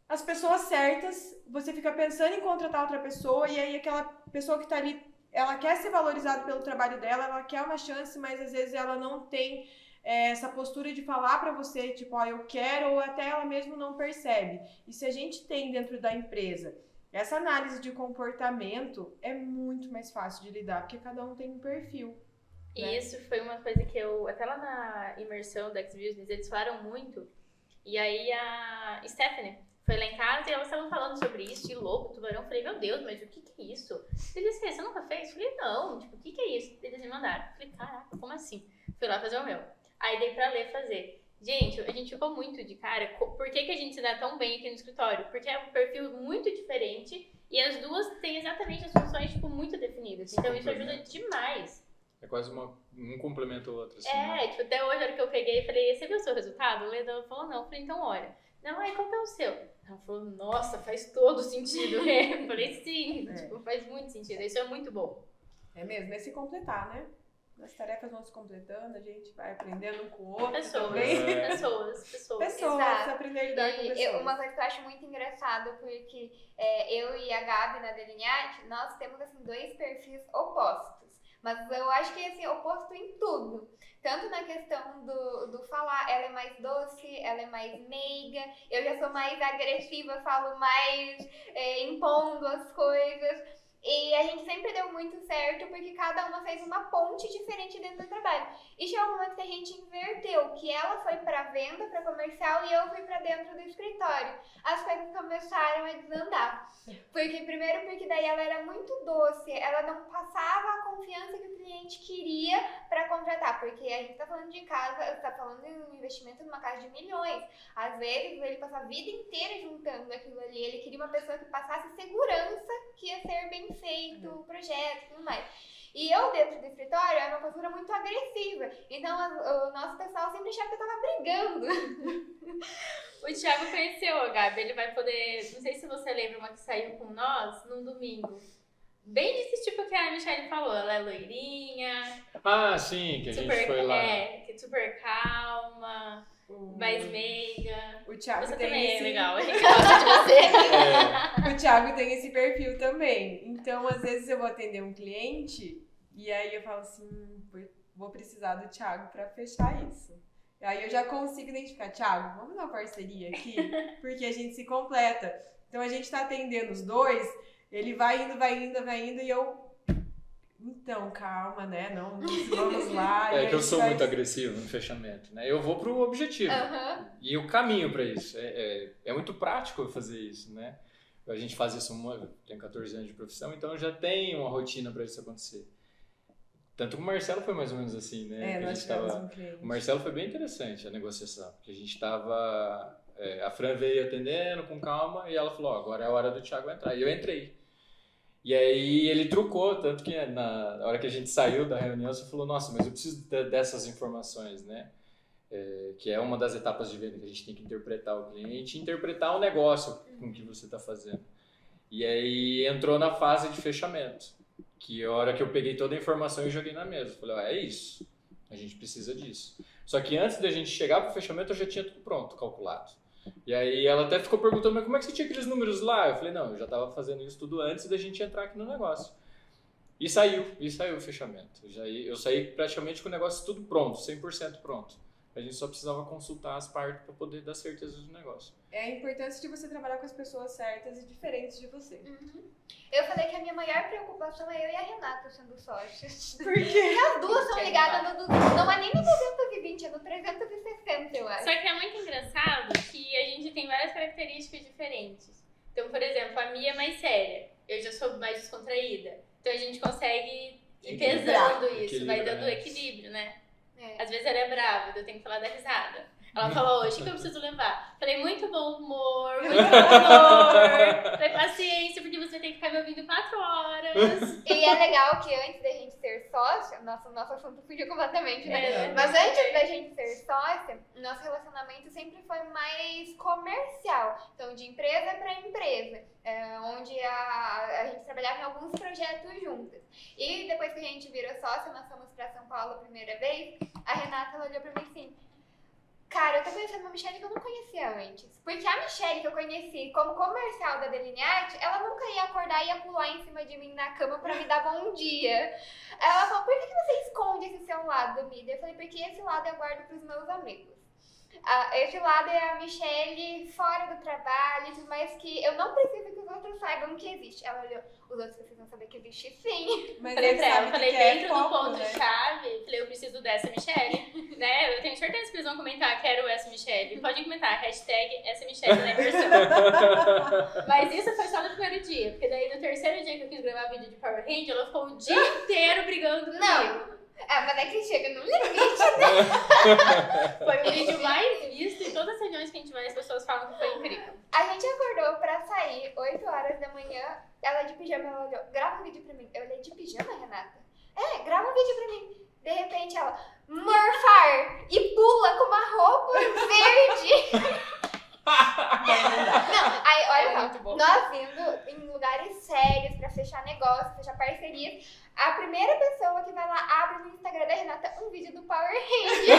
as pessoas certas, você fica pensando em contratar outra pessoa, e aí aquela pessoa que está ali, ela quer ser valorizada pelo trabalho dela, ela quer uma chance, mas às vezes ela não tem essa postura de falar para você, tipo, eu quero, ou até ela mesmo não percebe. E se a gente tem dentro da empresa essa análise de comportamento, é muito mais fácil de lidar, porque cada um tem um perfil. E isso foi uma coisa que até lá na imersão da X-Business, eles falaram muito. E aí a Stephanie foi lá em casa e elas estavam falando sobre isso, de lobo, tubarão. Eu falei, meu Deus, mas o que é isso? Eles disseram, você nunca fez? Eu falei, não, tipo, o que é isso? Eles me mandaram. Eu falei, caraca, como assim? Fui lá fazer o meu. Aí dei pra ler fazer. Gente, a gente ficou muito de cara. Por que a gente se dá tão bem aqui no escritório? Porque é um perfil muito diferente e as duas têm exatamente as funções, tipo, muito definidas. Então isso ajuda demais. É quase um complementa o outro, assim. Tipo, até hoje, a hora que eu peguei, falei, você viu o seu resultado? O Leda falou, não. Eu falei, então olha. Não, qual que é o seu? Ela falou, nossa, faz todo sentido, né? Eu falei, sim, tipo, faz muito sentido. Isso é muito bom. É mesmo, é se completar, né? As tarefas vão se completando, a gente vai aprendendo um com o outro Pessoas, também. Pessoas, aprender a lidar com pessoas. Uma coisa que eu acho muito engraçado, porque eu e a Gabi na Delineate, nós temos, assim, 2 perfis opostos. Mas eu acho que, assim, oposto em tudo. Tanto na questão do falar, ela é mais doce, ela é mais meiga. Eu já sou mais agressiva, falo mais impondo as coisas. E a gente sempre deu muito certo porque cada uma fez uma ponte diferente dentro do trabalho. E chegou um momento que a gente inverteu, que ela foi pra venda, pra comercial, e eu fui pra dentro do escritório. As coisas começaram a desandar. Primeiro porque daí ela era muito doce, ela não passava a confiança que o cliente queria pra contratar. Porque a gente tá falando de casa, tá falando de um investimento numa casa de milhões. Às vezes ele passa a vida inteira juntando aquilo ali. Ele queria uma pessoa que passasse segurança que ia ser bem feito o projeto e tudo mais. E eu, dentro do escritório, era uma postura muito agressiva. Então, o nosso pessoal sempre achava que eu tava brigando. O Thiago conheceu a Gabi, ele vai poder... Não sei se você lembra uma que saiu com nós num domingo. Bem desse tipo que a Michelle falou. Ela é loirinha. Ah, sim, que a gente foi lá. Que é super calma, mais meiga. O Thiago você tem também esse... é legal, a gente gosta de você. O Thiago tem esse perfil também. Então, às vezes eu vou atender um cliente e aí eu falo assim, vou precisar do Thiago pra fechar isso. Aí eu já consigo identificar, Thiago, vamos dar uma parceria aqui, porque a gente se completa. Então a gente tá atendendo os dois, ele vai indo, e eu... Então, calma, né? Não, vamos lá. É que eu sou muito agressivo no fechamento, né? Eu vou pro objetivo. E o caminho para isso. É muito prático eu fazer isso, né? A gente faz isso, tenho 14 anos de profissão, então eu já tenho uma rotina para isso acontecer. Tanto que o Marcelo foi mais ou menos assim, né? Nós tivemos um cliente. O Marcelo foi bem interessante a negociação, porque a gente estava... a Fran veio atendendo com calma e ela falou, agora é a hora do Thiago entrar. E eu entrei. E aí ele trucou, tanto que na hora que a gente saiu da reunião, você falou, nossa, mas eu preciso dessas informações, né? Que é uma das etapas de venda que a gente tem que interpretar o cliente e interpretar o negócio com o que você está fazendo. E aí entrou na fase de fechamento, que a hora que eu peguei toda a informação e joguei na mesa. Falei, é isso, a gente precisa disso. Só que antes da gente chegar para o fechamento, eu já tinha tudo pronto, calculado. E aí ela até ficou perguntando, mas como é que você tinha aqueles números lá? Eu falei, não, eu já estava fazendo isso tudo antes da gente entrar aqui no negócio. E saiu o fechamento. Eu saí praticamente com o negócio tudo pronto, 100% pronto. A gente só precisava consultar as partes para poder dar certeza do negócio. É a importância de você trabalhar com as pessoas certas e diferentes de você. Eu falei que a minha maior preocupação é eu e a Renata sendo sócios. Por quê? Porque as duas são ligadas não é nem no 220, é no 360, eu acho. Só que é muito engraçado que a gente tem várias características diferentes. Então, por exemplo, a Mia é mais séria, eu já sou mais descontraída. Então a gente consegue ir pesando isso, vai dando equilíbrio, né? Às vezes ela é brava, eu tenho que falar da risada. Ela falou, hoje o que eu preciso levar? Falei, muito bom humor, muito bom humor. Falei, paciência, porque você tem que ficar me ouvindo 4 horas. E é legal que antes da gente ser sócia, nosso assunto fugiu completamente, né? Mas antes da gente ser sócia, nosso relacionamento sempre foi mais comercial. Então, de empresa para empresa. Onde a gente trabalhava em alguns projetos juntas. E depois que a gente virou sócia, nós fomos para São Paulo a primeira vez, a Renata ela olhou para mim assim, cara, eu tô conhecendo uma Michelle que eu não conhecia antes. Porque a Michelle que eu conheci como comercial da Delinearte, ela nunca ia acordar e ia pular em cima de mim na cama pra me dar bom dia. Ela falou, por que você esconde esse seu lado, Mida? Eu falei, porque esse lado eu guardo pros meus amigos. Esse lado é a Michelle fora do trabalho, mas que eu não preciso que os outros saibam que existe. Ela olhou, os outros precisam saber que existe sim. Mas Falei pra ela, que falei, quer dentro do foco, ponto-chave, falei, eu preciso dessa Michelle, né? Eu tenho certeza que eles vão comentar, quero essa Michelle. Pode comentar, hashtag essa Michelle na inversão. Mas isso foi só no primeiro dia, porque daí no terceiro dia que eu quis gravar vídeo de Power Ranger, ela ficou o dia inteiro brigando comigo. Não. Mas é que chega no limite, né? Foi o vídeo mais visto e todas as reuniões que a gente vai, as pessoas falam que foi incrível. A gente acordou pra sair 8 horas da manhã, ela de pijama, ela olhou, grava um vídeo pra mim. Eu olhei, de pijama, Renata? Grava um vídeo pra mim. De repente ela, morfar! E pula com uma roupa verde. Não, aí olha só, nós indo em lugares sérios pra fechar negócio, fechar parcerias. A primeira pessoa que vai lá abre no Instagram da Renata um vídeo do Power Ranger.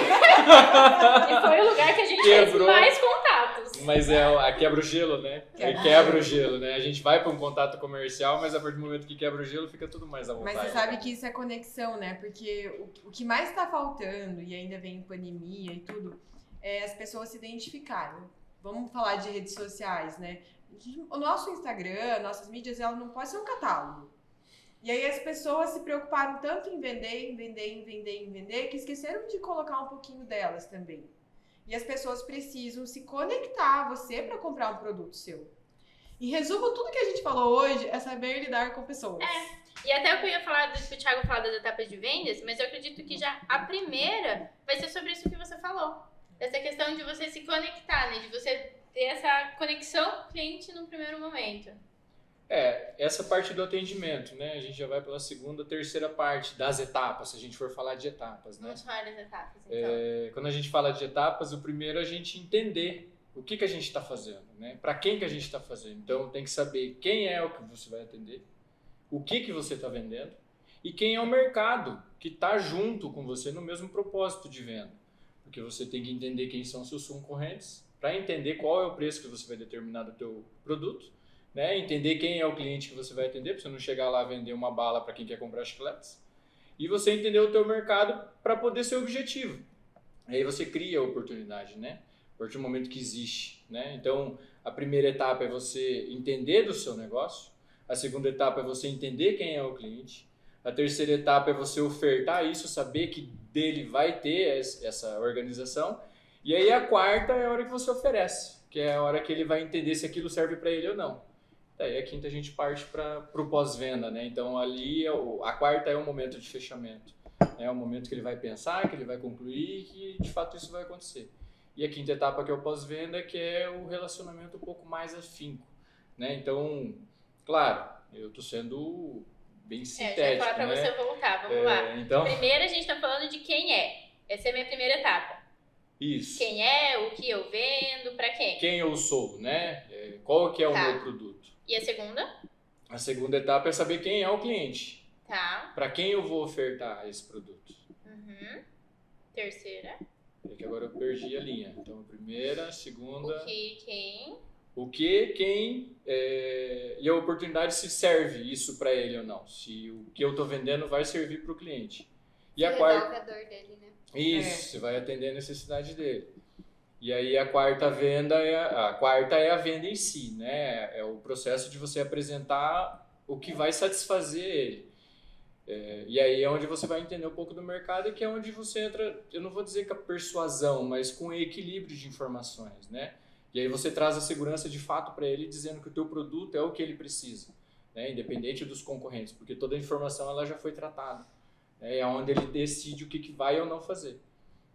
E foi o lugar que a gente fez mais contatos. Mas a quebra o gelo, né? Quebra o gelo, né? A gente vai para um contato comercial, mas a partir do momento que quebra o gelo, fica tudo mais à vontade. Mas você sabe que isso é conexão, né? Porque o que mais tá faltando, e ainda vem pandemia e tudo, é as pessoas se identificarem. Vamos falar de redes sociais, né? O nosso Instagram, nossas mídias, ela não pode ser um catálogo. E aí as pessoas se preocuparam tanto em vender, que esqueceram de colocar um pouquinho delas também. E as pessoas precisam se conectar a você para comprar um produto seu. Em resumo, tudo que a gente falou hoje é saber lidar com pessoas. E até eu ia falar, o Thiago falar das etapas de vendas, mas eu acredito que já a primeira vai ser sobre isso que você falou. Essa questão de você se conectar, né? De você ter essa conexão cliente no primeiro momento. Essa parte do atendimento, né? A gente já vai pela segunda, terceira parte das etapas, se a gente for falar de etapas, né? Vamos falar das etapas, então. Quando a gente fala de etapas, o primeiro é a gente entender o que a gente está fazendo, né? Para quem que a gente está fazendo. Então, tem que saber quem é o que você vai atender, o que você está vendendo e quem é o mercado que está junto com você no mesmo propósito de venda. Porque você tem que entender quem são seus concorrentes, para entender qual é o preço que você vai determinar do teu produto, né? Entender quem é o cliente que você vai atender, para você não chegar lá e vender uma bala para quem quer comprar chicletes. E você entender o teu mercado para poder ser objetivo. Aí você cria a oportunidade, né? A partir do momento que existe, né? Então, a primeira etapa é você entender do seu negócio. A segunda etapa é você entender quem é o cliente. A terceira etapa é você ofertar isso, saber que dele vai ter essa organização. E aí a quarta é a hora que você oferece, que é a hora que ele vai entender se aquilo serve para ele ou não. Daí a quinta a gente parte para o pós-venda, né? Então ali a quarta é o momento de fechamento. É o momento que ele vai pensar, que ele vai concluir, que de fato isso vai acontecer. E a quinta etapa, que é o pós-venda, que é o relacionamento um pouco mais afinco, né? Então, claro, eu estou sendo bem sintético, já ia falar para né? você voltar, vamos lá. Então, Primeiro a gente está falando de quem é. Essa é a minha primeira etapa. isso. Quem é, o que eu vendo, para quem? Quem eu sou, né? Qual que é o Tá. meu produto? E a segunda? A segunda etapa é saber quem é o cliente. Tá. Para quem eu vou ofertar esse produto. Uhum. Terceira. É que agora eu perdi a linha. Então, a primeira, a segunda... O que, quem... O que, quem e a oportunidade se serve isso para ele ou não. Se o que eu estou vendendo vai servir para o cliente. E a quarta... Resolve a dor dele, né? Isso, você vai atender a necessidade dele. E aí a quarta venda é a venda em si, né? É o processo de você apresentar o que vai satisfazer ele. E aí é onde você vai entender um pouco do mercado e que é onde você entra, eu não vou dizer com a persuasão, mas com o equilíbrio de informações, né? E aí você traz a segurança de fato para ele, dizendo que o teu produto é o que ele precisa, né? Independente dos concorrentes, porque toda a informação ela já foi tratada. É onde ele decide o que vai ou não fazer.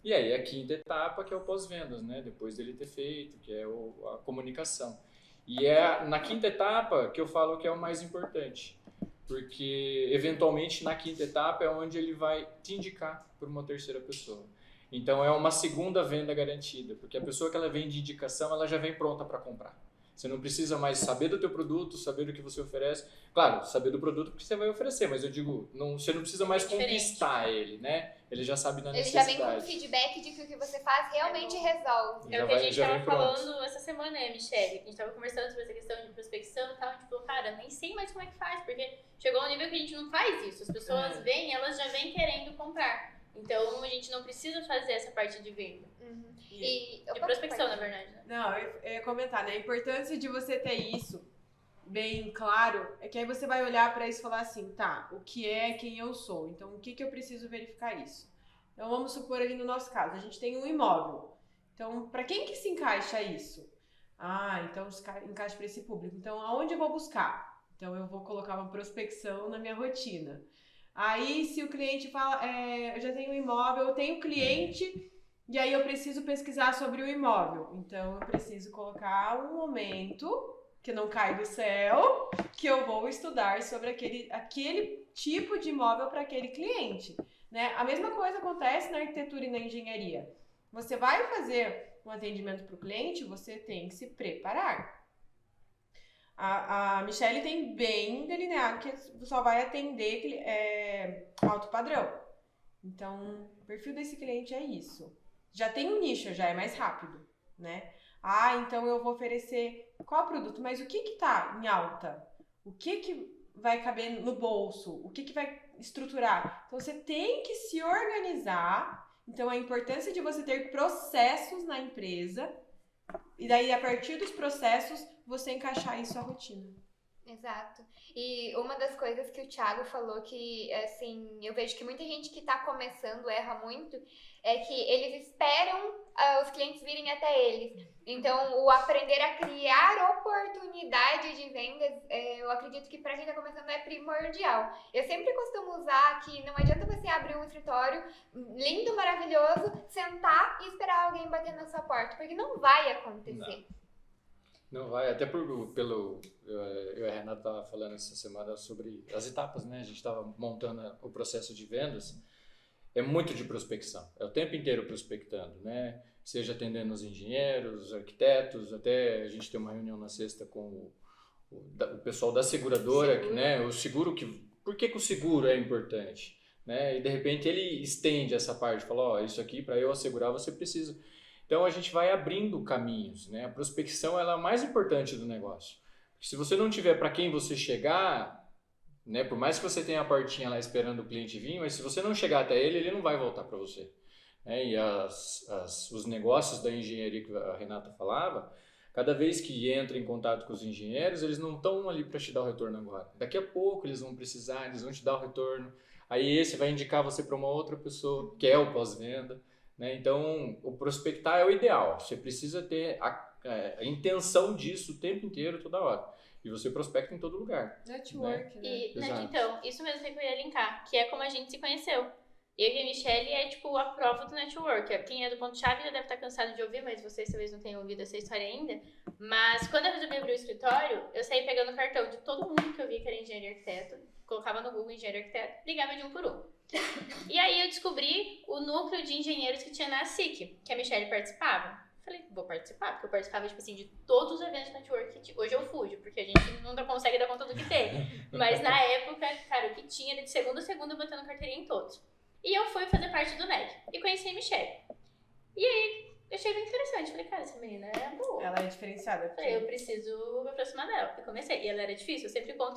E aí a quinta etapa, que é o pós-vendas, né? Depois dele ter feito, que é a comunicação. E é na quinta etapa que eu falo que é o mais importante. Porque, eventualmente, na quinta etapa é onde ele vai te indicar por uma terceira pessoa. Então, é uma segunda venda garantida, porque a pessoa que ela vem de indicação, ela já vem pronta para comprar. Você não precisa mais saber do teu produto, saber do que você oferece. Claro, saber do produto que você vai oferecer, mas eu digo, você não precisa mais conquistar ele, né? Ele já sabe da Ele já necessidade. vem com um feedback de que o que você faz realmente resolve. É Já o que a vai- gente já tava vem pronto. falando essa semana, né, Michelle? A gente tava conversando sobre essa questão de prospecção e tal. A gente falou, cara, nem sei mais como é que faz, porque chegou um nível que a gente não faz isso. As pessoas vêm, elas já vêm querendo comprar. Então a gente não precisa fazer essa parte de venda. De prospecção, na verdade, né? Não, eu ia comentar, né? A importância de você ter isso bem claro é que aí você vai olhar para isso e falar assim, tá, o que é quem eu sou? Então, o que eu preciso verificar isso? Então, vamos supor ali no nosso caso, a gente tem um imóvel. Então, para quem que se encaixa isso? Então encaixa para esse público. Então, aonde eu vou buscar? Então, eu vou colocar uma prospecção na minha rotina. Aí, se o cliente fala, eu já tenho um imóvel, eu tenho cliente, e aí eu preciso pesquisar sobre o imóvel. Então, eu preciso colocar um momento que não cai do céu, que eu vou estudar sobre aquele tipo de imóvel para aquele cliente, né? A mesma coisa acontece na arquitetura e na engenharia. Você vai fazer um atendimento para o cliente, você tem que se preparar. A Michelle tem bem delineado que só vai atender alto padrão. Então, o perfil desse cliente é isso. Já tem um nicho, já é mais rápido, né? Então eu vou oferecer qual produto? Mas o que tá em alta? O que vai caber no bolso? O que vai estruturar? Então, você tem que se organizar. Então, a importância de você ter processos na empresa. E daí, a partir dos processos, você encaixar isso à rotina. Exato. E uma das coisas que o Thiago falou que, assim, eu vejo que muita gente que tá começando erra muito, é que eles esperam os clientes virem até eles. Então, o aprender a criar oportunidade de vendas, eu acredito que pra quem tá começando é primordial. Eu sempre costumo usar que não adianta você abrir um escritório lindo, maravilhoso, sentar e esperar alguém bater na sua porta, porque não vai acontecer. Não vai, até eu e a Renata estava falando essa semana sobre as etapas, né? A gente estava montando o processo de vendas. É muito de prospecção, é o tempo inteiro prospectando, né? Seja atendendo os engenheiros, os arquitetos, até a gente tem uma reunião na sexta com o pessoal da seguradora, né? O seguro, por que o seguro é importante? Né? E de repente ele estende essa parte, fala, isso aqui para eu assegurar você precisa. Então a gente vai abrindo caminhos, né? A prospecção ela é a mais importante do negócio. Porque se você não tiver para quem você chegar, né? Por mais que você tenha a portinha lá esperando o cliente vir, mas se você não chegar até ele, ele não vai voltar para você. né? E os negócios da engenharia que a Renata falava, cada vez que entra em contato com os engenheiros, eles não estão ali para te dar o retorno agora. Daqui a pouco eles vão precisar, eles vão te dar o retorno. Aí esse vai indicar você para uma outra pessoa, que é o pós-venda, né? Então, o prospectar é o ideal. Você precisa ter a intenção disso o tempo inteiro, toda hora. E você prospecta em todo lugar. Network, né? Exato. Então, isso mesmo que eu ia linkar, que é como a gente se conheceu. Eu e a Michelle é tipo a prova do network. Quem é do ponto-chave já deve estar cansado de ouvir, mas vocês talvez não tenham ouvido essa história ainda. Mas quando eu resolvi abrir o escritório, eu saí pegando o cartão de todo mundo que eu via que era engenheiro e arquiteto, colocava no Google engenheiro e arquiteto, ligava de um por um. E aí eu descobri o núcleo de engenheiros que tinha na SIC, que a Michelle participava. Falei, vou participar, porque eu participava, tipo assim, de todos os eventos de network. Hoje eu fujo, porque a gente não consegue dar conta do que tem. Mas na época, cara, o que tinha era de segunda a segunda botando carteirinha em todos. E eu fui fazer parte do NEC e conheci a Michelle. E aí, eu achei bem interessante. Falei, cara, essa menina é boa. Ela é diferenciada. Falei, eu preciso me aproximar dela. E comecei. E ela era difícil. Eu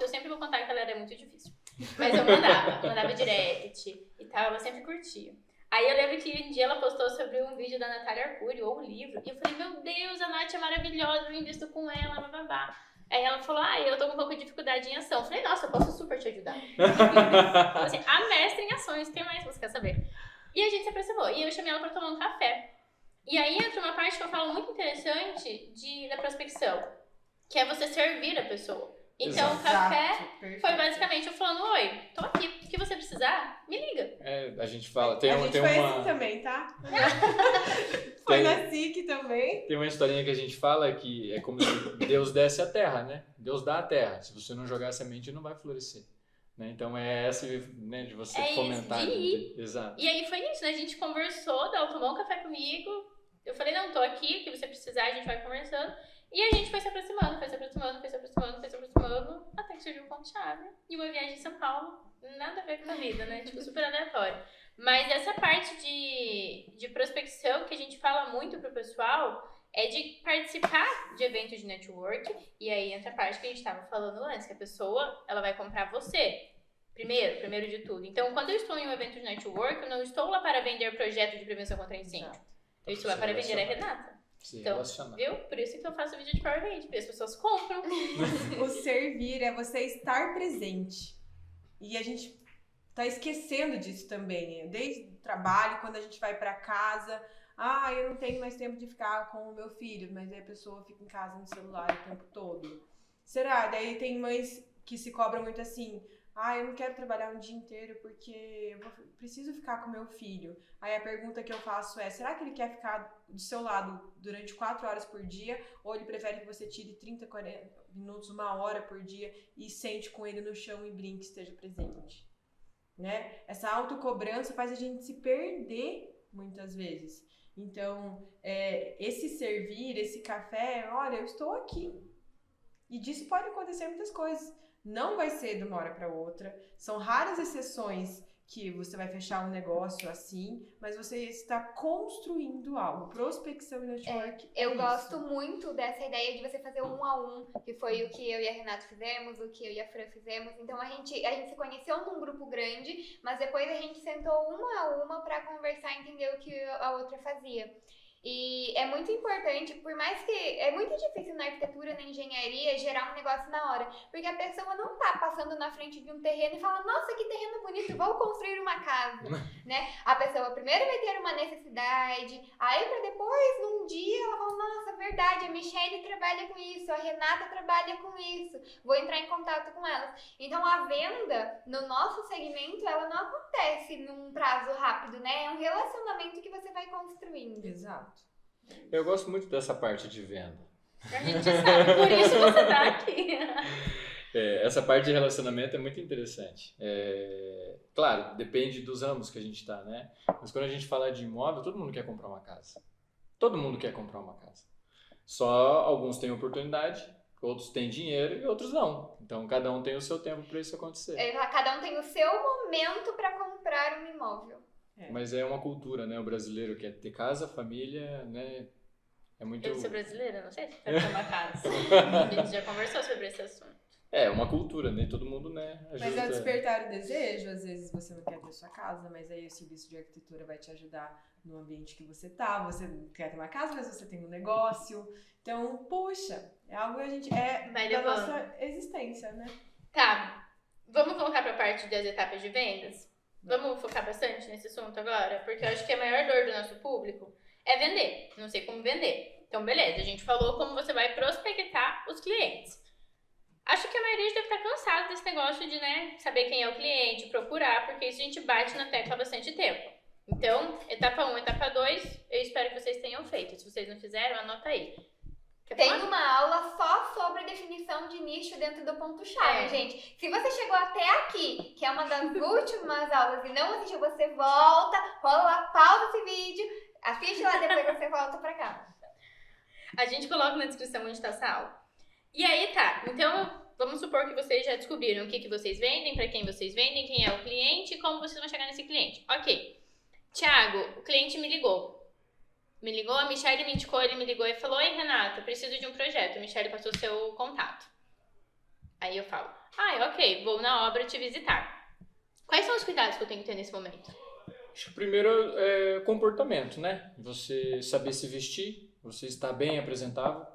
sempre vou contar que ela era muito difícil. Mas eu mandava direct e tal. Ela sempre curtia. Aí eu lembro que um dia ela postou sobre um vídeo da Natália Arcuri, ou um livro. E eu falei, meu Deus, a Nath é maravilhosa, eu invisto com ela, bababá. Aí ela falou, eu tô com um pouco de dificuldade em ação. Eu falei, nossa, eu posso super te ajudar. Assim, a mestre em ações, quem mais você quer saber? E a gente se aproximou. E eu chamei ela pra tomar um café. E aí entra uma parte que eu falo muito interessante da prospecção, que é você servir a pessoa. Então, o café foi basicamente eu falando, oi, tô aqui, o que você precisar, me liga. A gente fala, tem foi assim também, tá? Foi na SIC também. Tem uma historinha que a gente fala que é como se Deus desse a terra, né? Deus dá a terra. Se você não jogar a semente, não vai florescer. Né? Então é essa, né, de você fomentar. Isso, de ir. Exato. E aí foi isso, né? A gente conversou, ela tomou um café comigo. Eu falei, não, tô aqui, o que você precisar, a gente vai conversando. E a gente foi se aproximando, até que surgiu o ponto-chave. E uma viagem em São Paulo, nada a ver com a vida, né? Tipo, super aleatório. Mas essa parte de prospecção que a gente fala muito pro pessoal é de participar de eventos de network. E aí entra a parte que a gente tava falando antes, que a pessoa, ela vai comprar você. Primeiro de tudo. Então, quando eu estou em um evento de network, eu não estou lá para vender projeto de prevenção contra incêndio. Eu estou lá para vender a Renata. Então, viu? Por isso que eu faço vídeo de PowerPoint, porque as pessoas compram. O servir é você estar presente. E a gente tá esquecendo disso também, né? Desde o trabalho, quando a gente vai pra casa. Eu não tenho mais tempo de ficar com o meu filho, mas aí a pessoa fica em casa no celular o tempo todo. Será? Daí tem mães que se cobram muito assim, eu não quero trabalhar um dia inteiro porque eu preciso ficar com meu filho. Aí a pergunta que eu faço é, será que ele quer ficar do seu lado durante 4 horas por dia? Ou ele prefere que você tire 30, 40 minutos, 1 hora por dia e sente com ele no chão e brinque, esteja presente? Né? Essa autocobrança faz a gente se perder muitas vezes. Então, esse servir, esse café, olha, eu estou aqui. E disso pode acontecer muitas coisas. Não vai ser de uma hora para outra. São raras exceções que você vai fechar um negócio assim, mas você está construindo algo. Prospecção e network. Eu gosto muito dessa ideia de você fazer 1 a 1, que foi o que eu e a Renata fizemos, o que eu e a Fran fizemos. Então a gente se conheceu num grupo grande, mas depois a gente sentou 1 a 1 para conversar e entender o que a outra fazia. E é muito importante, por mais que é muito difícil na arquitetura, na engenharia, gerar um negócio na hora, porque a pessoa não tá passando na frente de um terreno e fala, nossa, que terreno bonito, vou construir uma casa, né? A pessoa primeiro vai ter uma necessidade, aí pra depois, num dia, ela fala, nossa, verdade, a Michelle trabalha com isso, a Renata trabalha com isso, vou entrar em contato com elas. Então a venda, no nosso segmento, ela não acontece num prazo rápido, né? É um relacionamento que você vai construindo. Exato. Eu gosto muito dessa parte de venda. A gente sabe, por isso você tá aqui. Essa parte de relacionamento é muito interessante. Claro, depende dos ramos que a gente está, né? Mas quando a gente fala de imóvel, todo mundo quer comprar uma casa. Todo mundo quer comprar uma casa. Só alguns têm oportunidade, outros têm dinheiro e outros não. Então, cada um tem o seu tempo para isso acontecer. Cada um tem o seu momento para comprar um imóvel. Mas é uma cultura, né? O brasileiro quer ter casa, família, né? É muito... Eu sou brasileira, não sei se quer ter uma casa. A gente já conversou sobre esse assunto. É uma cultura, nem todo mundo, né, Mas é ajuda. despertar o desejo, às vezes você não quer ter sua casa, mas aí o serviço de arquitetura vai te ajudar no ambiente que você tá. Você não quer ter uma casa, mas você tem um negócio. Então, poxa, é algo que a gente Vai da levando. nossa existência, né? Tá, vamos voltar pra parte das etapas de vendas? Vamos focar bastante nesse assunto agora? Porque eu acho que a maior dor do nosso público é vender. Não sei como vender. Então, beleza, a gente falou como você vai prospectar os clientes. Acho que a maioria já deve estar cansada desse negócio de, né, saber quem é o cliente, procurar, porque isso a gente bate na tecla há bastante tempo. Então, etapa 1, etapa 2, eu espero que vocês tenham feito. Se vocês não fizeram, anota aí. Quer Tem falar? uma aula só sobre definição de nicho dentro do ponto-chave, É. gente. Se você chegou até aqui, que é uma das últimas aulas e não assistiu, você volta, rola lá, pausa esse vídeo, assiste lá, depois você volta pra cá. A gente coloca na descrição onde está essa aula. E aí tá, então vamos supor que vocês já descobriram o que vocês vendem, para quem vocês vendem, quem é o cliente e como vocês vão chegar nesse cliente. Ok. Thiago, o cliente me ligou. Me ligou, a Michelle me indicou, ele me ligou e falou: Oi, Renata, preciso de um projeto. A Michelle passou seu contato. Aí eu falo: ok, vou na obra te visitar. Quais são os cuidados que eu tenho que ter nesse momento? Acho que o primeiro é comportamento, né? Você saber se vestir, você estar bem apresentável,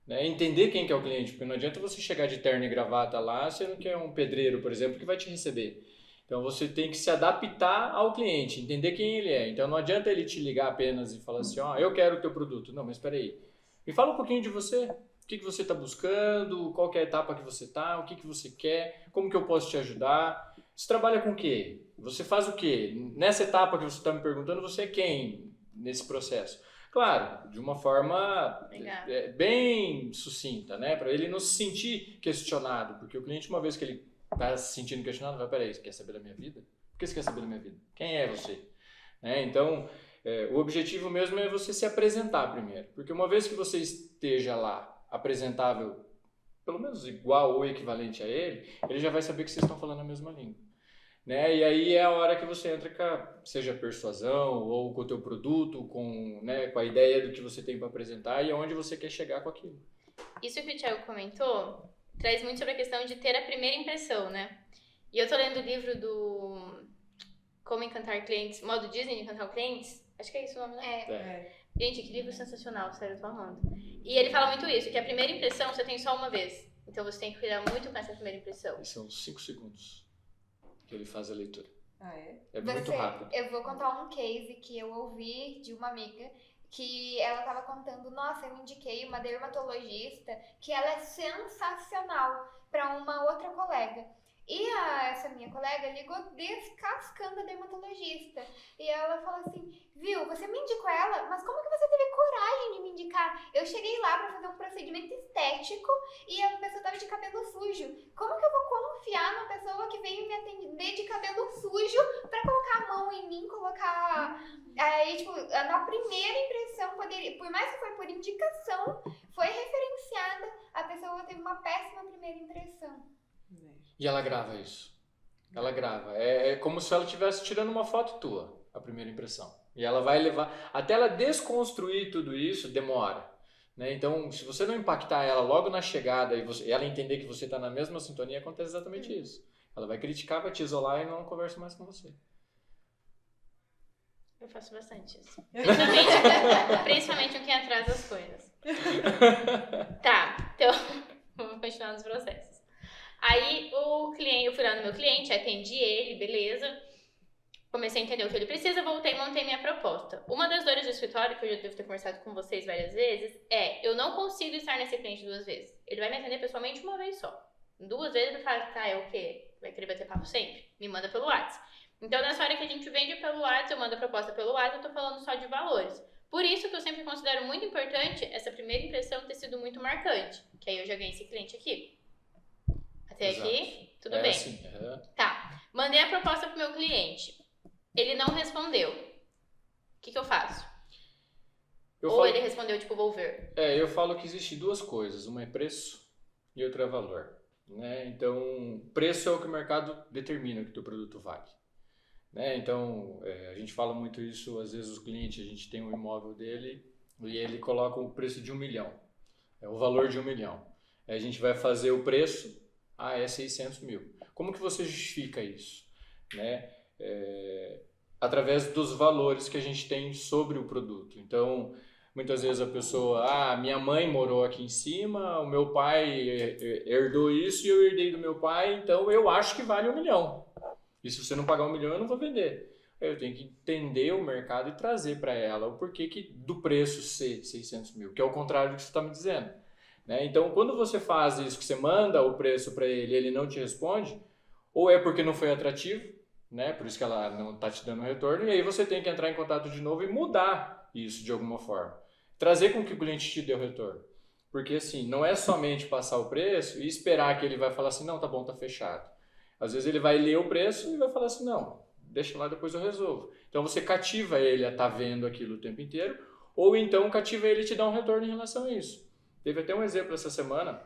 né? Entender quem que é o cliente, porque não adianta você chegar de terno e gravata lá, sendo que é um pedreiro, por exemplo, que vai te receber. Então você tem que se adaptar ao cliente, entender quem ele é. Então não adianta ele te ligar apenas e falar assim, eu quero o teu produto. Não, mas espera aí. Me fala um pouquinho de você. O que você está buscando, qual que é a etapa que você está, o que você quer, como que eu posso te ajudar. Você trabalha com o quê? Você faz o quê? Nessa etapa que você está me perguntando, você é quem nesse processo? Claro, de uma forma bem sucinta, né? Para ele não se sentir questionado, porque o cliente, uma vez que ele está se sentindo questionado, vai, peraí, você quer saber da minha vida? Por que você quer saber da minha vida? Quem é você? Né? Então, o objetivo mesmo é você se apresentar primeiro, porque uma vez que você esteja lá apresentável, pelo menos igual ou equivalente a ele já vai saber que vocês estão falando a mesma língua. Né? E aí é a hora que você entra com seja persuasão ou com o teu produto, com a ideia do que você tem para apresentar e aonde você quer chegar com aquilo. Isso que o Thiago comentou traz muito sobre a questão de ter a primeira impressão, né? E eu tô lendo o livro do Como Encantar Clientes, Modo Disney de Encantar Clientes. Acho que é isso o nome, né? Gente, que livro sensacional, sério, eu tô amando. E ele fala muito isso, que a primeira impressão você tem só uma vez. Então você tem que cuidar muito com essa primeira impressão. E são 5 segundos que ele faz a leitura. É muito rápido. Eu vou contar um case que eu ouvi de uma amiga, que ela tava contando, nossa, eu indiquei uma dermatologista que ela é sensacional para uma outra colega. E essa minha colega ligou descascando a dermatologista. E ela falou assim, viu, você me indicou ela, mas como que você teve coragem de me indicar? Eu cheguei lá pra fazer um procedimento estético e a pessoa tava de cabelo sujo. Como que eu vou confiar numa pessoa que veio me atender de cabelo sujo pra colocar a mão em mim, colocar... Aí, tipo, na primeira impressão, por mais que foi por indicação, foi referenciada, a pessoa teve uma péssima primeira impressão. E ela grava isso. Ela grava. É como se ela estivesse tirando uma foto tua, a primeira impressão. E ela vai levar... Até ela desconstruir tudo isso, demora. Né? Então, se você não impactar ela logo na chegada e ela entender que você está na mesma sintonia, acontece exatamente isso. Ela vai criticar, vai te isolar e não conversa mais com você. Eu faço bastante isso. Principalmente o que atrasa as coisas. Tá, então vamos continuar nos processos. Aí o cliente, eu fui lá no meu cliente, atendi ele, beleza. Comecei a entender o que ele precisa, voltei e montei minha proposta. Uma das dores do escritório, que eu já devo ter conversado com vocês várias vezes, eu não consigo estar nesse cliente 2 vezes. Ele vai me atender pessoalmente uma vez só. 2 vezes ele fala, tá, é o quê? Vai querer bater papo sempre? Me manda pelo WhatsApp. Então, nessa hora que a gente vende pelo WhatsApp, eu mando a proposta pelo WhatsApp, eu tô falando só de valores. Por isso que eu sempre considero muito importante essa primeira impressão ter sido muito marcante. Que aí eu já ganhei esse cliente aqui. Até Exato. Aqui, tudo bem. Assim, Tá, mandei a proposta pro meu cliente. Ele não respondeu. O que eu faço? Ele respondeu, tipo, vou ver. Eu falo que existe 2 coisas. Uma é preço e outra é valor. Né? Então, preço é o que o mercado determina que o teu produto vale. Né? Então, a gente fala muito isso, às vezes os clientes, a gente tem um imóvel dele e ele coloca o preço de 1 milhão. É o valor de 1 milhão. Aí a gente vai fazer o preço Ah, é 600 mil. Como que você justifica isso? Né? Através dos valores que a gente tem sobre o produto. Então, muitas vezes a pessoa, minha mãe morou aqui em cima, o meu pai herdou isso e eu herdei do meu pai, então eu acho que vale 1 milhão. E se você não pagar 1 milhão, eu não vou vender. Eu tenho que entender o mercado e trazer para ela o porquê do preço ser 600 mil, que é o contrário do que você está me dizendo. Né? Então, quando você faz isso, que você manda o preço para ele e ele não te responde, ou é porque não foi atrativo, né? Por isso que ela não está te dando retorno, e aí você tem que entrar em contato de novo e mudar isso de alguma forma. Trazer com que o cliente te dê o retorno. Porque assim, não é somente passar o preço e esperar que ele vai falar assim, não, tá bom, tá fechado. Às vezes ele vai ler o preço e vai falar assim, não, deixa lá, depois eu resolvo. Então você cativa ele a estar vendo aquilo o tempo inteiro, ou então cativa ele a te dar um retorno em relação a isso. Teve até um exemplo essa semana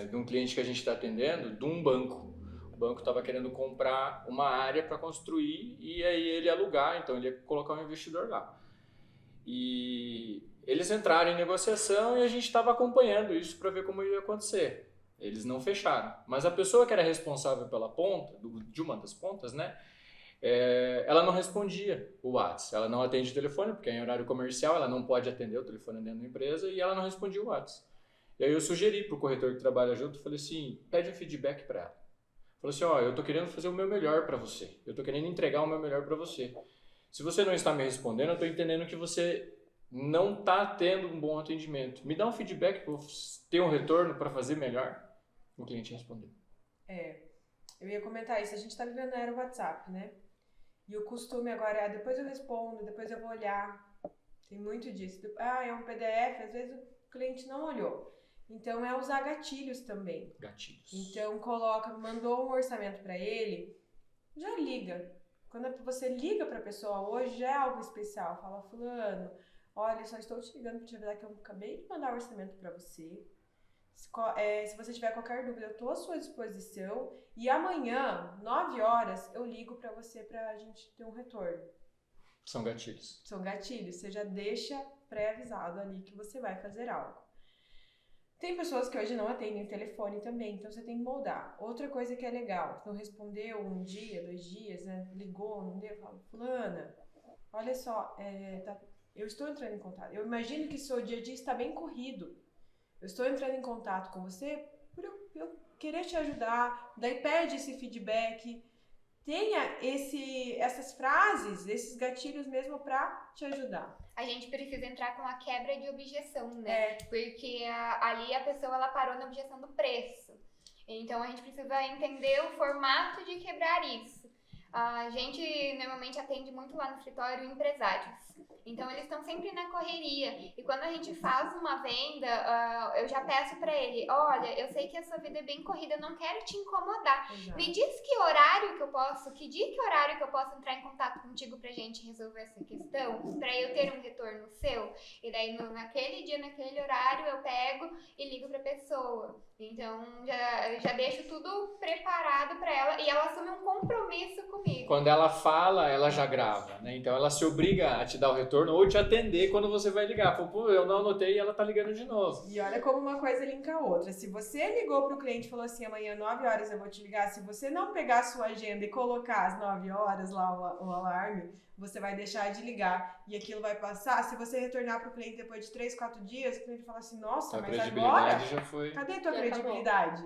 de um cliente que a gente está atendendo, de um banco. O banco estava querendo comprar uma área para construir e aí ele ia alugar, então ele ia colocar um investidor lá. E eles entraram em negociação e a gente estava acompanhando isso para ver como ia acontecer. Eles não fecharam, mas a pessoa que era responsável pela ponta, de uma das pontas, né? Ela não respondia o WhatsApp, ela não atende o telefone, porque é em horário comercial, ela não pode atender o telefone dentro da empresa e ela não respondia o WhatsApp. E aí eu sugeri para o corretor que trabalha junto, falei assim, pede um feedback para ela. Falei assim, eu tô querendo fazer o meu melhor para você, eu tô querendo entregar o meu melhor para você. Se você não está me respondendo, eu estou entendendo que você não está tendo um bom atendimento. Me dá um feedback para eu ter um retorno para fazer melhor. O cliente respondeu. Eu ia comentar isso, a gente está vivendo na era WhatsApp, né? E o costume agora é, depois eu respondo, depois eu vou olhar. Tem muito disso. É um PDF, às vezes o cliente não olhou. Então é usar gatilhos também. Gatilhos. Então mandou um orçamento para ele, já liga. Quando você liga para a pessoa hoje, já é algo especial. Fala, fulano, olha, só estou te ligando para te avisar que eu acabei de mandar o orçamento para você. Se você tiver qualquer dúvida, eu estou à sua disposição. E amanhã, 9 horas, eu ligo para você para a gente ter um retorno. São gatilhos. São gatilhos. Você já deixa pré-avisado ali que você vai fazer algo. Tem pessoas que hoje não atendem o telefone também, então você tem que moldar. Outra coisa que é legal, não respondeu 1 dia, 2 dias, né? Ligou, não deu, eu falo, fulana, olha só, eu estou entrando em contato. Eu imagino que seu dia a dia está bem corrido. Eu estou entrando em contato com você por eu querer te ajudar, daí pede esse feedback, tenha essas frases, esses gatilhos mesmo para te ajudar. A gente precisa entrar com a quebra de objeção, né? Porque ali a pessoa ela parou na objeção do preço. Então a gente precisa entender o formato de quebrar isso. A gente normalmente atende muito lá no escritório empresários. Então eles estão sempre na correria. E quando a gente faz uma venda, eu já peço pra ele, olha, eu sei que a sua vida é bem corrida, eu não quero te incomodar. Exato. Me diz que dia que horário que eu posso entrar em contato contigo pra gente resolver essa questão, pra eu ter um retorno seu. E daí naquele dia, naquele horário, eu pego e ligo pra pessoa. Então já deixo tudo preparado pra ela e ela assume um compromisso comigo. Quando ela fala, ela já grava, né? Então ela se obriga a te dar o retorno ou te atender quando você vai ligar. Pô, eu não anotei e ela tá ligando de novo. E olha como uma coisa linka a outra. Se você ligou pro cliente e falou assim, amanhã 9 horas eu vou te ligar, se você não pegar a sua agenda e colocar às 9 horas lá o alarme, você vai deixar de ligar e aquilo vai passar. Se você retornar pro cliente depois de 3, 4 dias, o cliente fala assim, nossa, mas agora, já foi. cadê a tua credibilidade?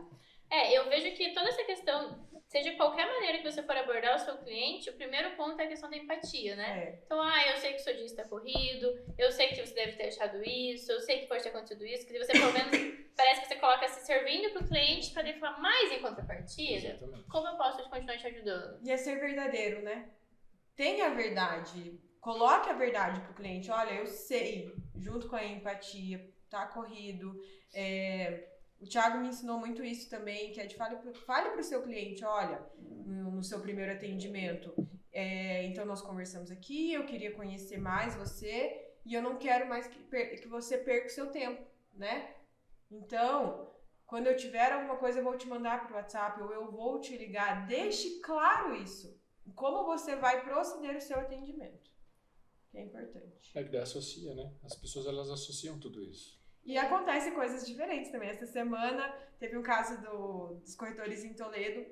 Eu vejo que toda essa questão, seja de qualquer maneira que você for abordar o seu cliente, o primeiro ponto é a questão da empatia, né? Então, eu sei que o seu dia está corrido, eu sei que você deve ter achado isso, eu sei que pode ter acontecido isso, que você pelo menos parece que você coloca se servindo pro cliente para ele falar mais em contrapartida. Exatamente. Como eu posso continuar te ajudando? E é ser verdadeiro, né? Tenha a verdade, coloque a verdade pro cliente. Olha, eu sei, junto com a empatia, tá corrido. O Thiago me ensinou muito isso também, que é de fale pro seu cliente, olha, no seu primeiro atendimento. Então nós conversamos aqui, eu queria conhecer mais você e eu não quero mais que você perca o seu tempo, né? Então, quando eu tiver alguma coisa, eu vou te mandar pro WhatsApp ou eu vou te ligar. Deixe claro isso. Como você vai proceder o seu atendimento. Que é importante. É que daí associa, né? As pessoas, elas associam tudo isso. E acontece coisas diferentes também. Essa semana teve um caso dos corretores em Toledo,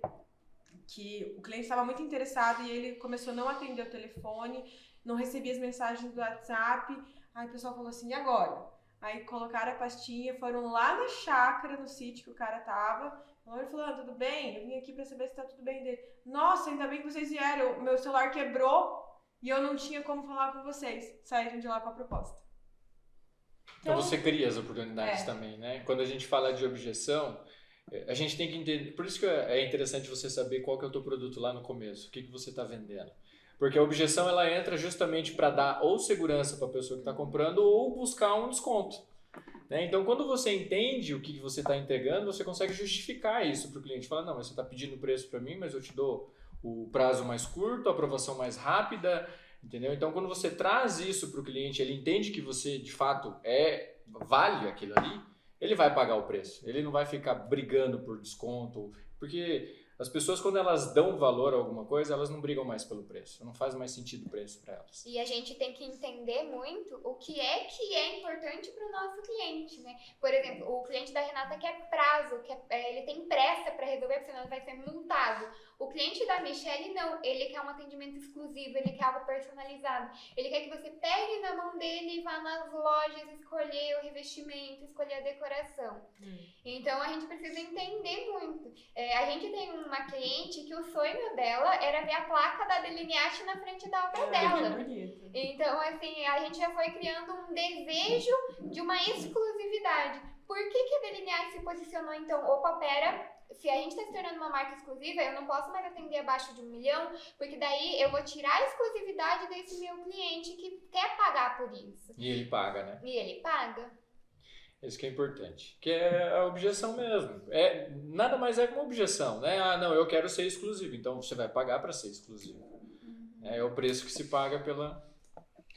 que o cliente estava muito interessado e ele começou a não atender o telefone, não recebia as mensagens do WhatsApp. Aí o pessoal falou assim, e agora? Aí colocaram a pastinha, foram lá na chácara, no sítio que o cara tava. Ele falou, tudo bem? Eu vim aqui pra saber se tá tudo bem dele. Nossa, ainda bem que vocês vieram. Meu celular quebrou e eu não tinha como falar com vocês. Saíram de lá com a proposta. Então você cria as oportunidades também, né? Quando a gente fala de objeção, a gente tem que entender. Por isso que é interessante você saber qual que é o teu produto lá no começo, o que você está vendendo. Porque a objeção ela entra justamente para dar ou segurança para a pessoa que está comprando ou buscar um desconto. Né? Então, quando você entende o que você está entregando, você consegue justificar isso para o cliente. Fala, não, mas você está pedindo preço para mim, mas eu te dou o prazo mais curto, a aprovação mais rápida, entendeu? Então, quando você traz isso para o cliente, ele entende que você, de fato, vale aquilo ali, ele vai pagar o preço. Ele não vai ficar brigando por desconto, porque as pessoas, quando elas dão valor a alguma coisa, elas não brigam mais pelo preço. Não faz mais sentido o preço para elas. E a gente tem que entender muito o que é importante para o nosso cliente, né? Por exemplo, o cliente da Renata quer prazo, ele tem pressa para resolver, porque senão vai ser multado. O cliente da Michelle, não. Ele quer um atendimento exclusivo, ele quer algo personalizado. Ele quer que você pegue na mão dele e vá nas lojas escolher o revestimento, escolher a decoração. Então, a gente precisa entender muito. A gente tem uma cliente que o sonho dela era ver a placa da Delineate na frente da obra dela. Bonito. Então, assim, a gente já foi criando um desejo de uma exclusividade. Por que a Delineate se posicionou, então? Opa, pera, se a gente está se tornando uma marca exclusiva, eu não posso mais atender abaixo de 1 milhão, porque daí eu vou tirar a exclusividade desse meu cliente que quer pagar por isso. E ele paga, né? E ele paga. Isso que é importante, que é a objeção mesmo. Nada mais é que uma objeção, né? Ah, não, eu quero ser exclusivo, então você vai pagar para ser exclusivo. É o preço que se paga pela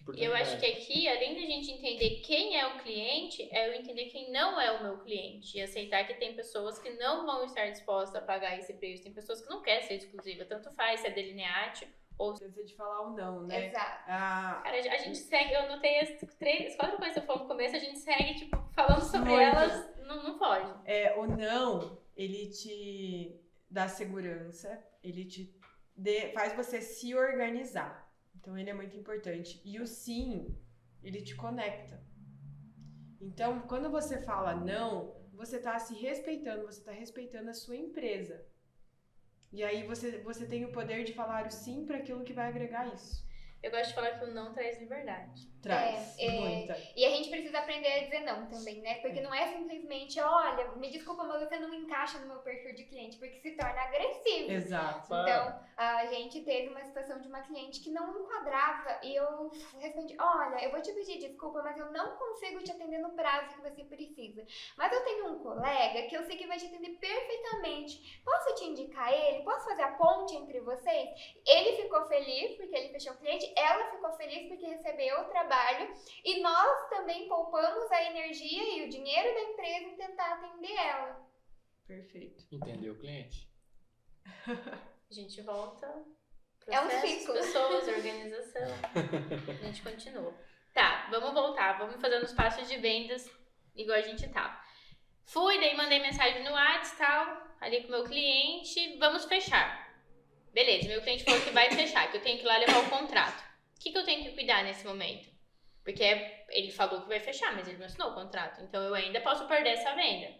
oportunidade. Eu acho que aqui, além de a gente entender quem é o cliente, é eu entender quem não é o meu cliente e aceitar que tem pessoas que não vão estar dispostas a pagar esse preço, tem pessoas que não querem ser exclusiva, tanto faz se é Delineate ou... Precisa de falar ou não, né? Exato. Cara, a gente segue, eu anotei as 4 coisas que eu falei no começo, a gente segue, tipo, falando sobre Muito. elas, não foge. O não, ele te dá segurança, ele te faz você se organizar. Então, ele é muito importante. E o sim, ele te conecta. Então, quando você fala não, você está se respeitando, você está respeitando a sua empresa. E aí você tem o poder de falar o sim para aquilo que vai agregar isso. Eu gosto de falar que o não traz liberdade. Traz muita. E a gente precisa aprender a dizer não também, né? Porque não é simplesmente, olha, me desculpa, mas você não encaixa no meu perfil de cliente, porque se torna agressivo. Exato. Então, a gente teve uma situação de uma cliente que não enquadrava e eu respondi, olha, eu vou te pedir desculpa, mas eu não consigo te atender no prazo que você precisa. Mas eu tenho um colega que eu sei que vai te atender perfeitamente. Posso te indicar ele? Posso fazer a ponte entre vocês? Ele ficou feliz porque ele fechou o cliente, ela ficou feliz porque recebeu o trabalho e nós também poupamos a energia e o dinheiro da empresa em tentar atender ela. Perfeito. Entendeu o cliente? A gente volta. É um Processo, ciclo. pessoas, organização. A gente continua. Tá, vamos voltar. Vamos fazendo os passos de vendas igual a gente tava. Fui, daí mandei mensagem no WhatsApp, tal, ali com o meu cliente. Vamos fechar. Beleza, meu cliente falou que vai fechar, que eu tenho que ir lá levar o contrato. O que eu tenho que cuidar nesse momento? Porque ele falou que vai fechar, mas ele não assinou o contrato. Então eu ainda posso perder essa venda.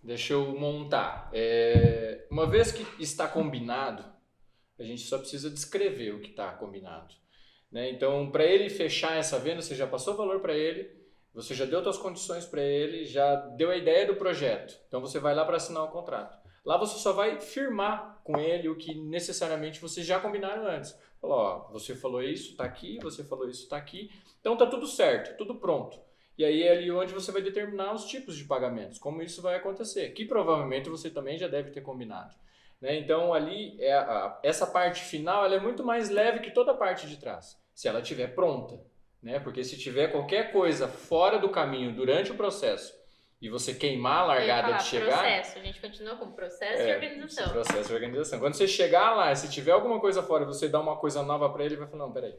Deixa eu montar. Uma vez que está combinado, a gente só precisa descrever o que está combinado. Né? Então, para ele fechar essa venda, você já passou o valor para ele, você já deu suas condições para ele, já deu a ideia do projeto. Então, você vai lá para assinar o contrato. Lá você só vai firmar com ele o que necessariamente vocês já combinaram antes. Falou, ó, você falou isso, tá aqui, você falou isso, tá aqui. Então tá tudo certo, tudo pronto. E aí é ali onde você vai determinar os tipos de pagamentos, como isso vai acontecer, que provavelmente você também já deve ter combinado. Né? Então ali, essa parte final ela é muito mais leve que toda a parte de trás, se ela estiver pronta. Né? Porque se tiver qualquer coisa fora do caminho durante o processo, e você queimar a largada de chegar... Processo, a gente continua com processo e organização. Processo de organização. Quando você chegar lá, se tiver alguma coisa fora e você dá uma coisa nova para ele, ele vai falar, não, peraí,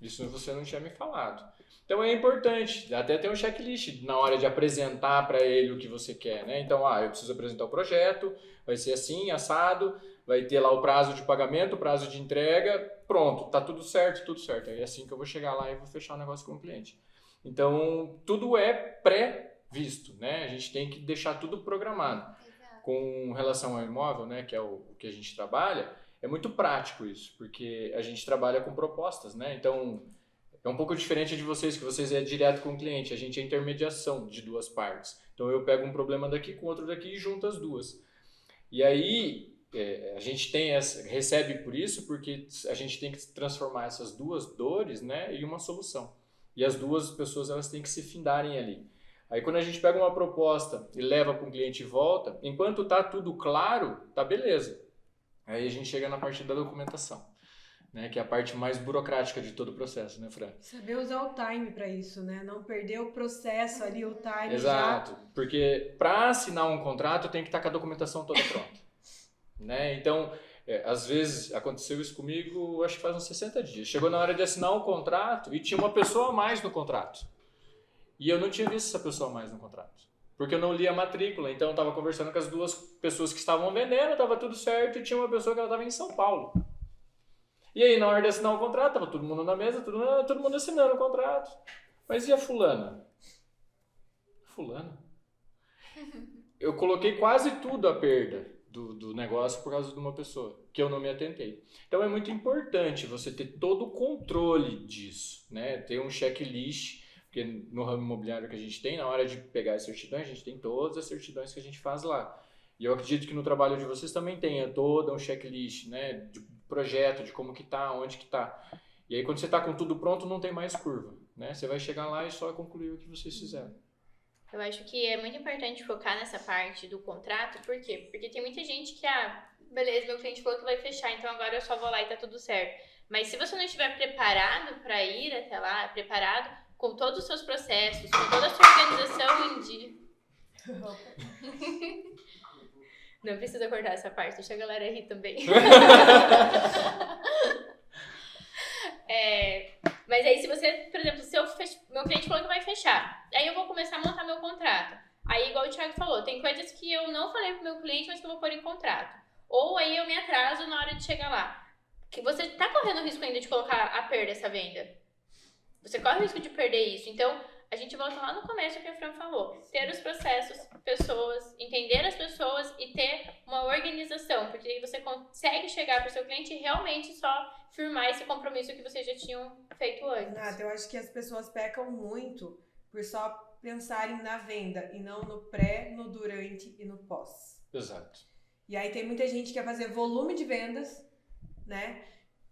Isso você não tinha me falado. Então é importante, até ter um checklist na hora de apresentar para ele o que você quer, né? Então, eu preciso apresentar o projeto, vai ser assim, assado, vai ter lá o prazo de pagamento, o prazo de entrega, pronto, tá tudo certo, tudo certo. É assim que eu vou chegar lá e vou fechar o negócio com o cliente. Então, tudo é pré-visto, né? A gente tem que deixar tudo programado. Exato. Com relação ao imóvel, né, que é o que a gente trabalha, é muito prático isso, porque a gente trabalha com propostas, né? Então, é um pouco diferente de vocês, que vocês é direto com o cliente, a gente é intermediação de duas partes. Então, eu pego um problema daqui com outro daqui e junto as duas. E aí, a gente recebe por isso, porque a gente tem que transformar essas duas dores, né, em uma solução. E as duas pessoas, elas têm que se findarem ali. Aí, quando a gente pega uma proposta e leva para um cliente e volta, enquanto tá tudo claro, tá beleza. Aí a gente chega na parte da documentação, né, que é a parte mais burocrática de todo o processo, né, Fran? Saber usar o time para isso, né? Não perder o processo ali, o time. Exato, porque para assinar um contrato tem que estar com a documentação toda pronta, né? Então, às vezes aconteceu isso comigo, acho que faz uns 60 dias. Chegou na hora de assinar um contrato e tinha uma pessoa a mais no contrato. E eu não tinha visto essa pessoa a mais no contrato, porque eu não li a matrícula. Então eu estava conversando com as duas pessoas que estavam vendendo, estava tudo certo, e tinha uma pessoa que ela estava em São Paulo. E aí, na hora de assinar o contrato, estava todo mundo na mesa, todo mundo assinando o contrato. Mas e a fulana? Fulana? Eu coloquei quase tudo a perda do negócio por causa de uma pessoa, que eu não me atentei. Então é muito importante você ter todo o controle disso, né? Ter um checklist, porque no ramo imobiliário que a gente tem, na hora de pegar as certidões, a gente tem todas as certidões que a gente faz lá. E eu acredito que no trabalho de vocês também tenha todo um checklist, né? De projeto, de como que tá, onde que tá. E aí quando você tá com tudo pronto, não tem mais curva, né? Você vai chegar lá e só concluir o que vocês fizeram. Eu acho que é muito importante focar nessa parte do contrato, por quê? Porque tem muita gente que, beleza, meu cliente falou que vai fechar, então agora eu só vou lá e tá tudo certo. Mas se você não estiver preparado para ir até lá, preparado com todos os seus processos, com toda a sua organização em dia... Não precisa cortar essa parte, deixa a galera rir também. Mas aí se você, por exemplo, meu cliente falou que vai fechar, aí eu vou começar a montar meu contrato. Aí, igual o Thiago falou, tem coisas que eu não falei pro meu cliente, mas que eu vou pôr em contrato. Ou aí eu me atraso na hora de chegar lá. Que você tá correndo o risco ainda de colocar a perda essa venda. Você corre o risco de perder isso. Então, a gente volta lá no começo que a Fran falou. Ter os processos, pessoas, entender as pessoas e ter uma organização. Porque aí você consegue chegar pro seu cliente e realmente só firmar esse compromisso que vocês já tinham feito antes. Renata, eu acho que as pessoas pecam muito por só pensarem na venda e não no pré, no durante e no pós. Exato. E aí tem muita gente que quer fazer volume de vendas, né?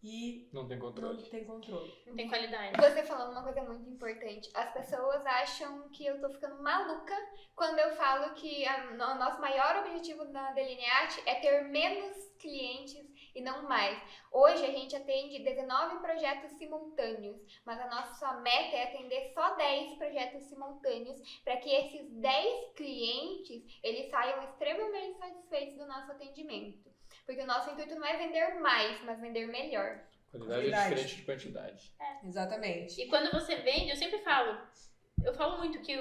E não tem controle. Não tem controle. Não tem qualidade. Você falando uma coisa muito importante. As pessoas acham que eu tô ficando maluca quando eu falo que o nosso maior objetivo na Delineate é ter menos clientes e não mais. Hoje a gente atende 19 projetos simultâneos, mas a nossa meta é atender só 10 projetos simultâneos para que esses 10 clientes eles saiam extremamente satisfeitos do nosso atendimento. Porque o nosso intuito não é vender mais, mas vender melhor. Qualidade é diferente de quantidade. Exatamente. E quando você vende, eu sempre falo, muito que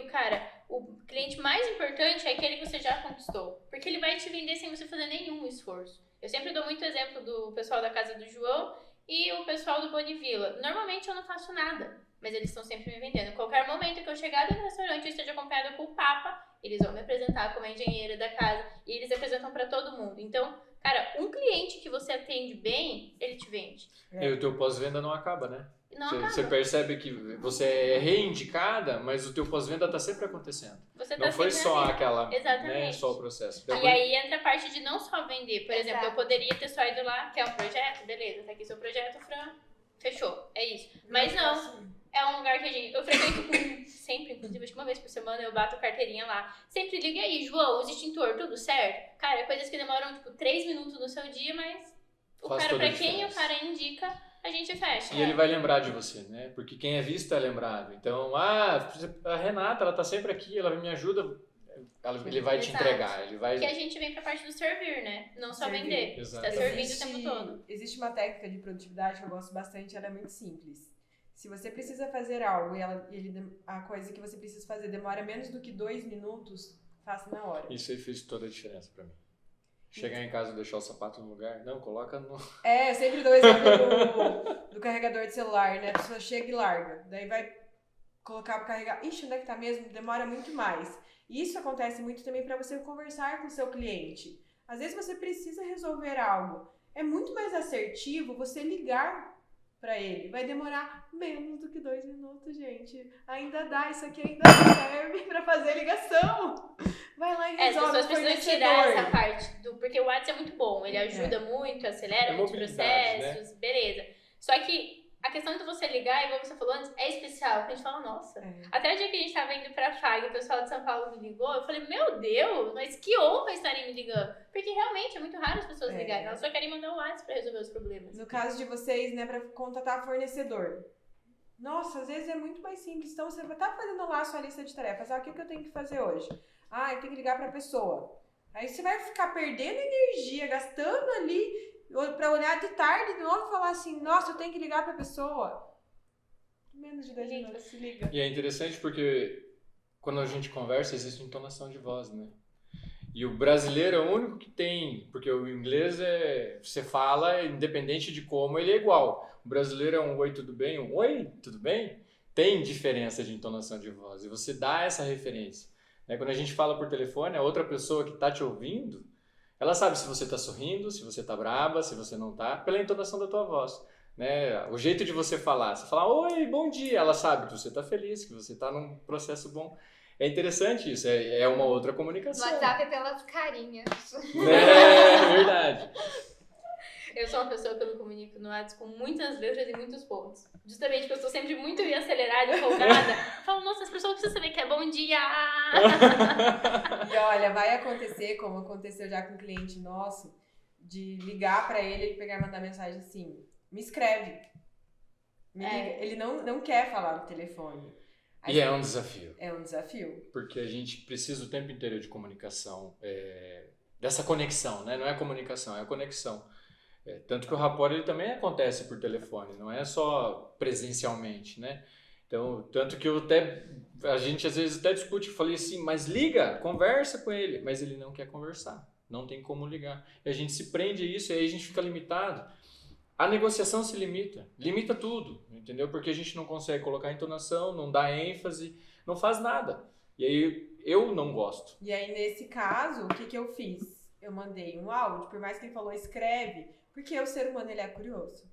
o cliente mais importante é aquele que você já conquistou. Porque ele vai te vender sem você fazer nenhum esforço. Eu sempre dou muito exemplo do pessoal da casa do João e o pessoal do Bonivilla. Normalmente eu não faço nada, mas eles estão sempre me vendendo. Em qualquer momento que eu chegar no restaurante e esteja acompanhada com o Papa, eles vão me apresentar como a engenheira da casa e eles apresentam para todo mundo. Então, cara, um cliente que você atende bem, ele te vende. E o teu pós-venda não acaba, né? Não acaba. Você percebe que você é reindicada, mas o teu pós-venda tá sempre acontecendo. Você não tá foi sempre só ali. aquela, Exatamente. né, só o processo. E aí entra a parte de não só vender. Por exemplo, Exato. eu poderia ter só ido lá, quer um projeto? Beleza, tá aqui seu projeto, Fran. Fechou, é isso. Mas não, é um lugar que eu frequento sempre, inclusive, acho que uma vez por semana eu bato carteirinha lá. Sempre liga aí, João, os extintor, tudo certo? Cara, coisas que demoram, 3 minutos no seu dia, mas Faz toda pra a quem o diferença. cara indica, a gente fecha. E ele vai lembrar de você, né? Porque quem é visto é lembrado. Então, a Renata, ela tá sempre aqui, ela me ajuda, ele vai te Exato. entregar. Ele vai... Porque a gente vem pra parte do servir, né? Não só Servir. vender. Exato. Você tá servindo o tempo todo. Existe uma técnica de produtividade que eu gosto bastante, ela é muito simples. Se você precisa fazer algo e a coisa que você precisa fazer demora menos do que 2 minutos, faça na hora. Isso aí fez toda a diferença pra mim. Chegar em casa e deixar o sapato no lugar. Não, coloca no... Eu sempre dou o exemplo do carregador de celular, né? A pessoa chega e larga. Daí vai colocar para carregar. Ixi, onde é que tá mesmo? Demora muito mais. Isso acontece muito também para você conversar com o seu cliente. Às vezes você precisa resolver algo. É muito mais assertivo você ligar para ele. Vai demorar menos do que 2 minutos, gente. Ainda dá, isso aqui ainda serve para fazer ligação. Vai lá e resolve. As pessoas precisam tirar essa parte porque o WhatsApp é muito bom, ele ajuda muito, acelera muitos processos, né? Beleza. Só que a questão de você ligar, igual você falou antes, é especial. Porque a gente fala, nossa. Até o dia que a gente tava indo pra FAG, o pessoal de São Paulo me ligou, eu falei, meu Deus, mas que honra estarem me ligando. Porque realmente é muito raro as pessoas ligarem, elas só querem mandar um WhatsApp pra resolver os problemas. No caso de vocês, né, pra contatar fornecedor. Nossa, às vezes é muito mais simples. Então, você tá fazendo lá a sua lista de tarefas. O que eu tenho que fazer hoje? Eu tenho que ligar pra pessoa. Aí você vai ficar perdendo energia, gastando ali pra olhar de tarde de novo e falar assim, nossa, eu tenho que ligar pra pessoa. Menos de 10 minutos, se liga. E é interessante porque quando a gente conversa, existe entonação de voz, né? E o brasileiro é o único que tem, porque o inglês você fala, independente de como, ele é igual. O brasileiro é um oi, tudo bem? Um oi, tudo bem? Tem diferença de entonação de voz e você dá essa referência. Quando a gente fala por telefone, a outra pessoa que está te ouvindo, ela sabe se você está sorrindo, se você está braba, se você não está, pela entonação da tua voz. O jeito de você falar. Você fala, oi, bom dia. Ela sabe que você está feliz, que você está num processo bom. É interessante isso, é uma outra comunicação. No WhatsApp é pelas carinhas. É verdade. Eu sou uma pessoa que eu me comunico no WhatsApp com muitas letras e muitos pontos. Justamente porque eu estou sempre muito acelerada e empolgada. Eu falo, nossa, as pessoas precisam saber que é bom dia! E olha, vai acontecer, como aconteceu já com um cliente nosso, de ligar pra ele pegar e mandar mensagem assim, me escreve. Me liga. Ele não quer falar no telefone. E é um desafio. É um desafio. Porque a gente precisa o tempo inteiro de comunicação, dessa conexão, né? Não é comunicação, é a conexão. Tanto que o rapport ele também acontece por telefone, não é só presencialmente, né? Então, tanto que a gente às vezes até discute, falei assim, mas liga, conversa com ele, mas ele não quer conversar, não tem como ligar. E a gente se prende a isso e aí a gente fica limitado. A negociação se limita tudo, entendeu? Porque a gente não consegue colocar entonação, não dá ênfase, não faz nada. E aí eu não gosto. E aí nesse caso, o que eu fiz? Eu mandei um áudio, por mais que ele falou escreve, porque o ser humano ele é curioso.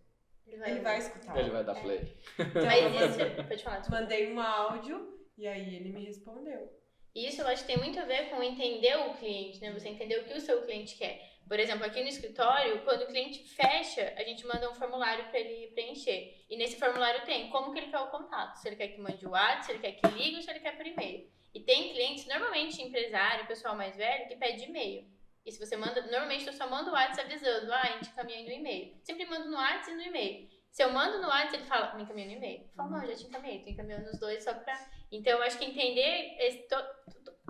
Ele vai escutar. Ele vai dar play. Então, Mas pode falar. Mandei um áudio e aí ele me respondeu. Isso eu acho que tem muito a ver com entender o cliente, né? Você entender o que o seu cliente quer. Por exemplo, aqui no escritório, quando o cliente fecha, a gente manda um formulário para ele preencher. E nesse formulário tem como que ele quer o contato. Se ele quer que mande o WhatsApp, se ele quer que ligue ou se ele quer por e-mail. E tem clientes, normalmente empresário, pessoal mais velho, que pede e-mail. E se você manda, normalmente eu só mando o WhatsApp avisando, a gente encaminha no e-mail. Sempre mando no WhatsApp e no e-mail. Se eu mando no WhatsApp, ele fala, me encaminha no e-mail. Eu falo, não, já te encaminhei, tô encaminhando os dois só pra... Então, eu acho que entender...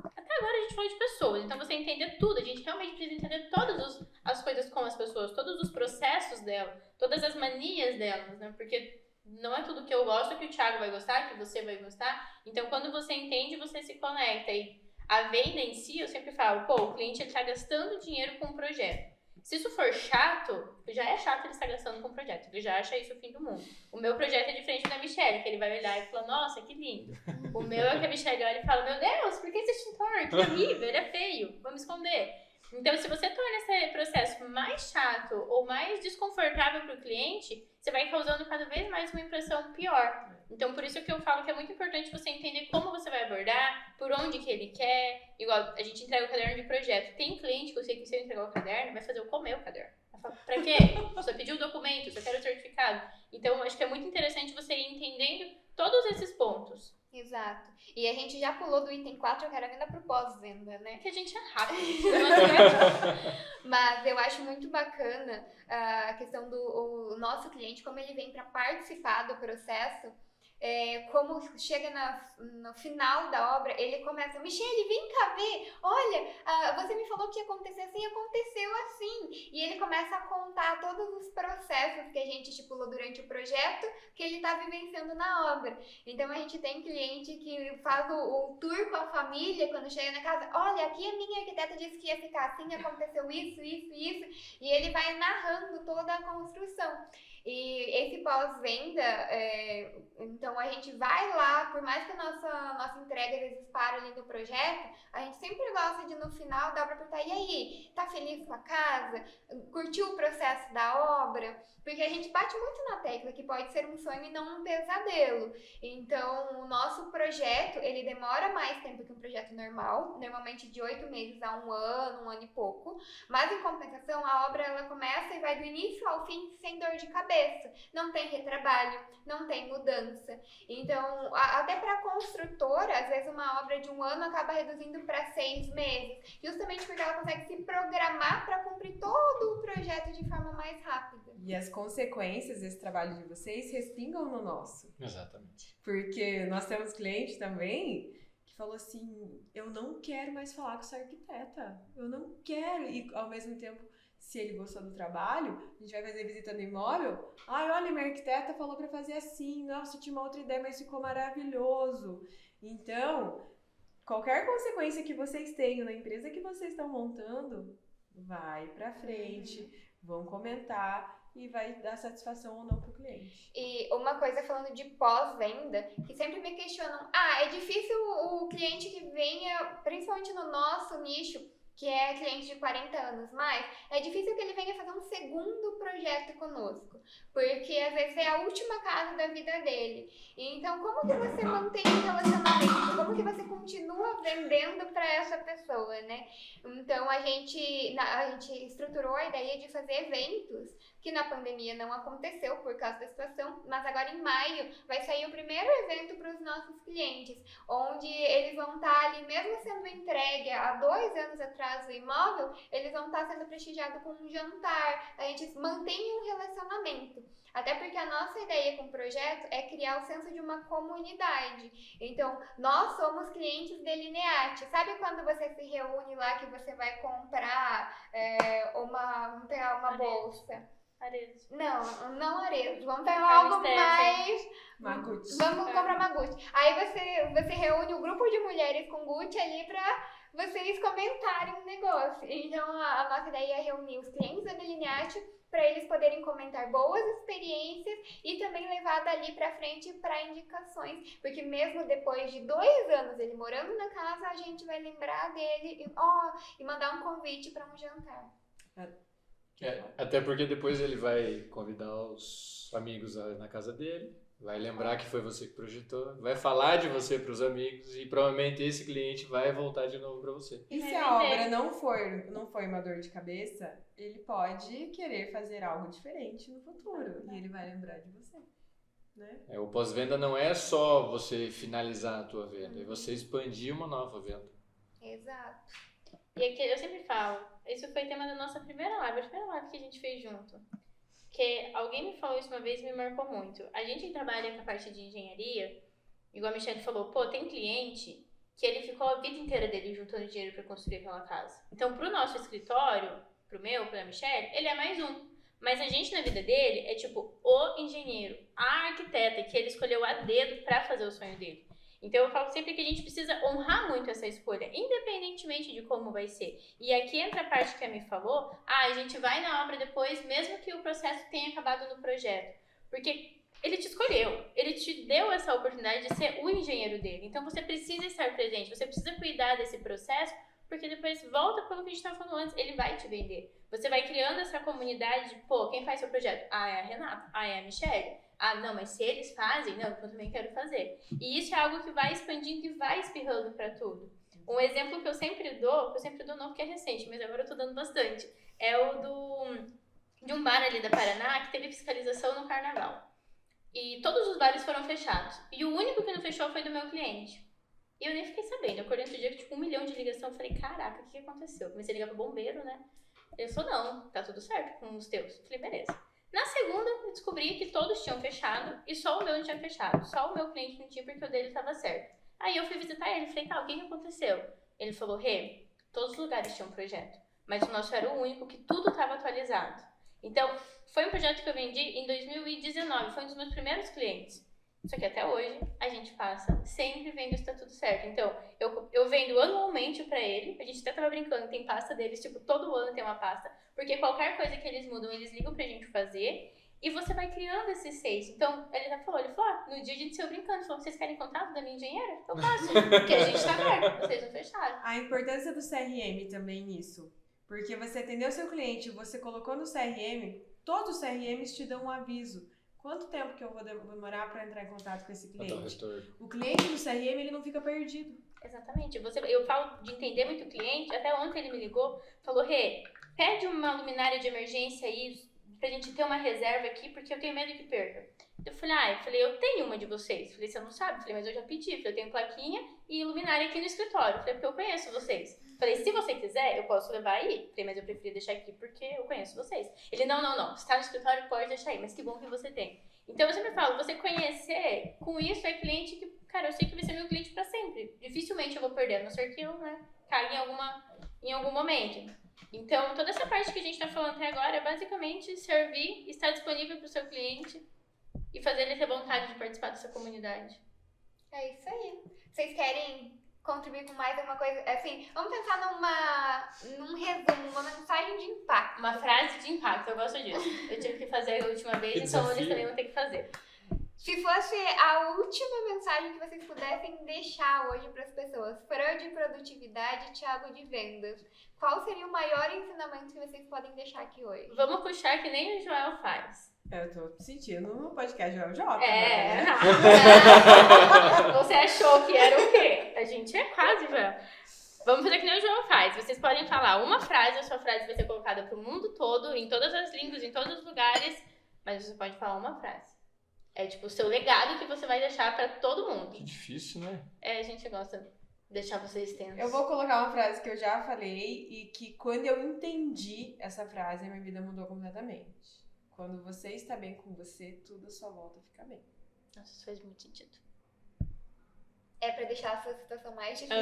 Até agora a gente falou de pessoas, então você entender tudo. A gente realmente precisa entender todas as coisas com as pessoas, todos os processos dela, todas as manias delas, né? Porque não é tudo que eu gosto que o Thiago vai gostar, que você vai gostar. Então, quando você entende, você se conecta. E a venda em si, eu sempre falo, o cliente ele tá gastando dinheiro com um projeto. Se isso for chato, já é chato ele estar gastando com um projeto. Ele já acha isso o fim do mundo. O meu projeto é diferente da Michelle, que ele vai olhar e falar, nossa, que lindo. O meu é que a Michelle olha e fala, meu Deus, por que esse extintor? Que horrível, ele é feio, vamos esconder. Então, se você torna esse processo mais chato ou mais desconfortável para o cliente, você vai causando cada vez mais uma impressão pior. Então, por isso que eu falo que é muito importante você entender como você vai abordar, por onde que ele quer. Igual, a gente entrega o caderno de projeto. Tem cliente que eu sei que se eu entregar o caderno, vai fazer eu comer o caderno. Vai falar, pra quê? Só pediu o documento, só quero o certificado. Então, acho que é muito interessante você ir entendendo todos esses pontos. Exato. E a gente já pulou do item 4, eu quero ainda pro pós-venda, né? Que a gente é rápido. Mas eu acho muito bacana a questão do nosso cliente, como ele vem para participar do processo, como chega no final da obra, ele começa, Michele, vem cá ver, olha, você me falou que ia acontecer assim, aconteceu assim. E ele começa a contar todos os processos que a gente estipulou durante o projeto, que ele está vivenciando na obra. Então a gente tem cliente que faz o tour com a família, quando chega na casa, olha, aqui a minha arquiteta disse que ia ficar assim, aconteceu isso, e ele vai narrando toda a construção. E esse pós-venda, então a gente vai lá, por mais que a nossa entrega às vezes para ali do projeto, a gente sempre gosta de no final dar pra perguntar, e aí, tá feliz com a casa? Curtiu o processo da obra? Porque a gente bate muito na tecla que pode ser um sonho e não um pesadelo. Então, o nosso projeto, ele demora mais tempo que um projeto normal, normalmente de 8 meses a um ano e pouco. Mas, em compensação, a obra ela começa e vai do início ao fim sem dor de cabeça. Não tem retrabalho, não tem mudança. Então, até para a construtora, às vezes uma obra de um ano acaba reduzindo para 6 meses. Justamente porque ela consegue se programar para cumprir todo o projeto de forma mais rápida. E as consequências desse trabalho de vocês respingam no nosso. Exatamente. Porque nós temos cliente também que falou assim, eu não quero mais falar com essa arquiteta. Eu não quero. E ao mesmo tempo, se ele gostou do trabalho, a gente vai fazer visita no imóvel. Ai, olha, minha arquiteta falou pra fazer assim. Nossa, eu tinha uma outra ideia, mas ficou maravilhoso. Então, qualquer consequência que vocês tenham na empresa que vocês estão montando, vai pra frente, vão comentar e vai dar satisfação ou não pro cliente. E uma coisa falando de pós-venda, que sempre me questionam, é difícil o cliente que venha, principalmente no nosso nicho, que é cliente de 40 anos mais, é difícil que ele venha fazer um segundo projeto conosco, porque às vezes é a última casa da vida dele. Então, como que você mantém o relacionamento? Como que você continua vendendo para essa pessoa, né? Então, a gente estruturou a ideia de fazer eventos, que na pandemia não aconteceu por causa da situação, mas agora em maio vai sair o primeiro evento para os nossos clientes, onde eles vão estar ali, mesmo sendo entregue há 2 anos atrás o imóvel, eles vão estar sendo prestigiados com um jantar. A gente mantém um relacionamento. Até porque a nossa ideia com o projeto é criar o senso de uma comunidade. Então, nós somos clientes de Linearte. Sabe quando você se reúne lá que você vai comprar uma bolsa? Arezzo. Não Arezzo. Vamos pegar algo mais... Maguti. Vamos comprar uma Gucci. Aí você reúne um grupo de mulheres com Gucci ali pra vocês comentarem o negócio. Então, a nossa ideia é reunir os clientes da Delineate para eles poderem comentar boas experiências e também levar dali para frente para indicações, porque mesmo depois de 2 anos ele morando na casa, a gente vai lembrar dele e mandar um convite para um jantar. Até porque depois ele vai convidar os amigos na casa dele, vai lembrar que foi você que projetou, vai falar de você para os amigos e provavelmente esse cliente vai voltar de novo para você. E se a obra não for uma dor de cabeça, ele pode querer fazer algo diferente no futuro e ele vai lembrar de você, né? O pós-venda não é só você finalizar a tua venda, é você expandir uma nova venda. Exato. E aqui eu sempre falo, isso foi tema da nossa primeira live que a gente fez junto. Que alguém me falou isso uma vez e me marcou muito. A gente trabalha com a parte de engenharia, igual a Michele falou, tem cliente que ele ficou a vida inteira dele juntando dinheiro para construir aquela casa. Então, pro nosso escritório, pro meu, pra Michele, ele é mais um. Mas a gente, na vida dele, é tipo o engenheiro, a arquiteta que ele escolheu a dedo para fazer o sonho dele. Então, eu falo sempre que a gente precisa honrar muito essa escolha, independentemente de como vai ser. E aqui entra a parte que a Mi falou, a gente vai na obra depois, mesmo que o processo tenha acabado no projeto. Porque ele te escolheu, ele te deu essa oportunidade de ser o engenheiro dele. Então, você precisa estar presente, você precisa cuidar desse processo, porque depois volta pelo que a gente estava falando antes, ele vai te vender. Você vai criando essa comunidade de, quem faz seu projeto? É a Renata, é a Michele. Não, mas se eles fazem, não, eu também quero fazer. E isso é algo que vai expandindo e vai espirrando para tudo. Um exemplo que eu sempre dou não porque é recente, mas agora eu tô dando bastante, é o de um bar ali da Paraná que teve fiscalização no carnaval. E todos os bares foram fechados. E o único que não fechou foi do meu cliente. E eu nem fiquei sabendo. Eu acordei outro dia com 1 milhão de ligação. Eu falei, caraca, o que aconteceu? Comecei a ligar pro bombeiro, né? Ele falou, não, tá tudo certo com os teus. Eu falei, beleza. Na segunda, eu descobri descobri que todos tinham fechado e só o meu não tinha fechado. Só o meu cliente não tinha porque o dele estava certo. Aí eu fui visitar ele, falei, tá, o que aconteceu? Ele falou, Rê, todos os lugares tinham projeto, mas o nosso era o único que tudo estava atualizado. Então, foi um projeto que eu vendi em 2019, foi um dos meus primeiros clientes. Só que até hoje, a gente passa sempre vendo se tá tudo certo. Então, eu vendo anualmente pra ele, a gente até tava brincando, tem pasta deles, tipo, todo ano tem uma pasta, porque qualquer coisa que eles mudam, eles ligam pra gente fazer, e você vai criando esses 6. Então, ele falou, no dia a gente saiu brincando, falou, vocês querem contato da minha engenheira? Eu passo, porque a gente tá perto, vocês não fecharam. A importância do CRM também nisso, porque você atendeu o seu cliente, você colocou no CRM, todos os CRMs te dão um aviso. Quanto tempo que eu vou demorar para entrar em contato com esse cliente? O cliente do CRM, ele não fica perdido. Exatamente. Eu falo de entender muito o cliente. Até ontem ele me ligou, falou, Rê, pede uma luminária de emergência aí, pra gente ter uma reserva aqui, porque eu tenho medo que perca. Eu falei, eu tenho uma de vocês. Falei, você não sabe? Falei, mas eu já pedi. Falei, eu tenho plaquinha e luminária aqui no escritório. Falei, porque eu conheço vocês. Falei, se você quiser, eu posso levar aí. Falei, mas eu preferi deixar aqui porque eu conheço vocês. Ele, não. Se tá no escritório, pode deixar aí. Mas que bom que você tem. Então, eu sempre falo, você conhecer, com isso é cliente que, cara, eu sei que vai ser meu cliente pra sempre. Dificilmente eu vou perder, a não ser que eu, caia em algum momento. Então, toda essa parte que a gente tá falando até agora é basicamente servir, estar disponível pro seu cliente e fazer ele ter vontade de participar dessa comunidade. É isso aí. Vocês querem contribuir com mais alguma coisa? Assim, vamos pensar num resumo, uma mensagem de impacto. Uma frase de impacto, eu gosto disso. Eu tive que fazer a última vez, então eles também vão ter que fazer. Se fosse a última mensagem que vocês pudessem deixar hoje para as pessoas, Fran de produtividade e Thiago de vendas, qual seria o maior ensinamento que vocês podem deixar aqui hoje? Vamos puxar que nem o Joel faz. Eu tô sentindo no podcast Joel J. É, você achou que era o quê? A gente é quase, Joel. Vamos fazer que nem o Joel faz. Vocês podem falar uma frase, a sua frase vai ser colocada pro mundo todo, em todas as línguas, em todos os lugares, mas você pode falar uma frase. É tipo o seu legado que você vai deixar pra todo mundo. Que difícil, né? É, a gente gosta de deixar vocês tensos. Eu vou colocar uma frase que eu já falei e que quando eu entendi essa frase, a minha vida mudou completamente. Quando você está bem com você, tudo à sua volta fica bem. Nossa, isso faz muito sentido. É pra deixar a sua situação mais difícil.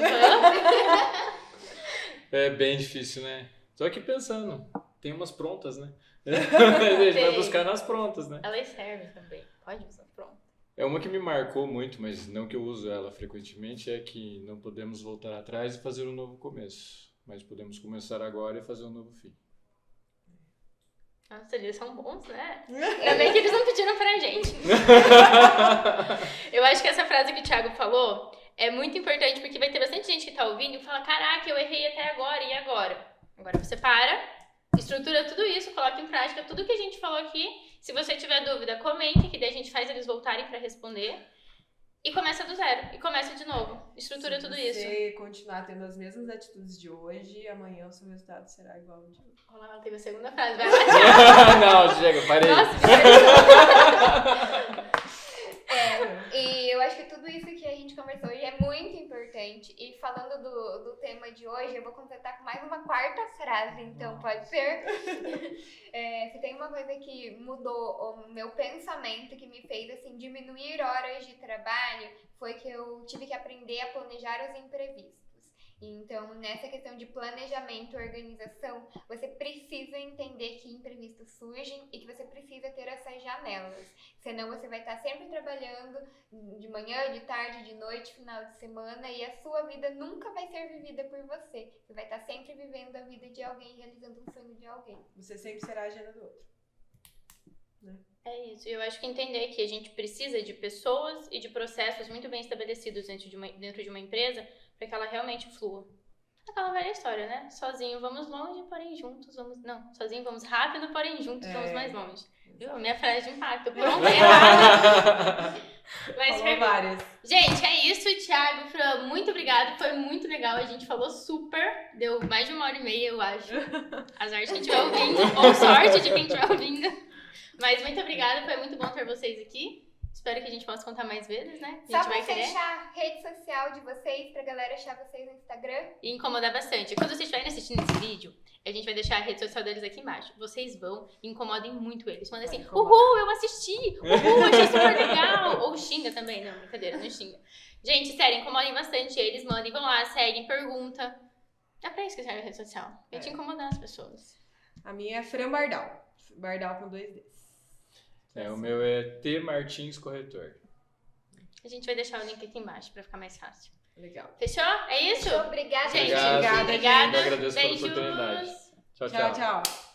É bem difícil, né? Tô aqui pensando. Tem umas prontas, né? A gente vai buscar nas prontas, né? Elas servem também. Pode usar pronto. É uma que me marcou muito, mas não que eu uso ela frequentemente, é que não podemos voltar atrás e fazer um novo começo. Mas podemos começar agora e fazer um novo fim. Nossa, eles são bons, né? Ainda bem que eles não pediram pra gente. Eu acho que essa frase que o Thiago falou é muito importante, porque vai ter bastante gente que tá ouvindo e fala, caraca, eu errei até agora, e agora? Agora você para, estrutura tudo isso, coloca em prática tudo que a gente falou aqui. Se você tiver dúvida, comente, que daí a gente faz eles voltarem pra responder. E começa do zero, e começa de novo. Estrutura tudo isso. Se você continuar tendo as mesmas atitudes de hoje, amanhã o seu resultado será igual ao de hoje. Olha lá, ela teve a segunda frase. Vai lá, Thiago. Não, chega, parei. Nossa, E eu acho que tudo isso que a gente conversou hoje é muito importante. E falando do tema de hoje, eu vou completar com mais uma quarta frase, então pode ser. Se tem uma coisa que mudou o meu pensamento, que me fez assim diminuir horas de trabalho, foi que eu tive que aprender a planejar os imprevistos. Então, nessa questão de planejamento e organização, você precisa entender que imprevistos surgem e que você precisa ter essas janelas. Senão você vai estar sempre trabalhando de manhã, de tarde, de noite, final de semana, e a sua vida nunca vai ser vivida por você. Você vai estar sempre vivendo a vida de alguém, realizando um sonho de alguém. Você sempre será a agenda do outro. Né? É isso. Eu acho que entender que a gente precisa de pessoas e de processos muito bem estabelecidos dentro de uma empresa para que ela realmente flua. Aquela velha história, né? Sozinho vamos longe, porém juntos vamos... Não, sozinho vamos rápido, porém juntos vamos mais longe. Viu? Minha frase de impacto. Pronto, errada. Mas Falou várias. Gente, é isso, Thiago, Fran, muito obrigada, foi muito legal, a gente falou super, deu mais de 1h30, eu acho. Azar de quem estiver ouvindo, ou sorte de quem estiver ouvindo. Mas muito obrigada, foi muito bom ter vocês aqui. Espero que a gente possa contar mais vezes, né? A Só gente pra vai querer. fechar, rede social de vocês, pra galera achar vocês no Instagram. E incomodar bastante. Quando vocês estiverem assistindo esse vídeo, a gente vai deixar a rede social deles aqui embaixo. Vocês vão e incomodem muito eles. Mandem assim, uhul, eu assisti! Uhul, achei super legal! Ou xinga também. Não, brincadeira, não xinga. Gente, sério, incomodem bastante eles. Mandem, vão lá, seguem, pergunta. É pra isso que serve a rede social. Pra te incomodar as pessoas. A minha é Fran Bardal. Bardal com 2 Ds. O meu é T Martins Corretor. A gente vai deixar o link aqui embaixo pra ficar mais fácil. Legal. Fechou? É isso? Muito obrigada, Gente, Obrigada, obrigada. Eu agradeço pela Beijos. oportunidade. Tchau, Tchau, tchau.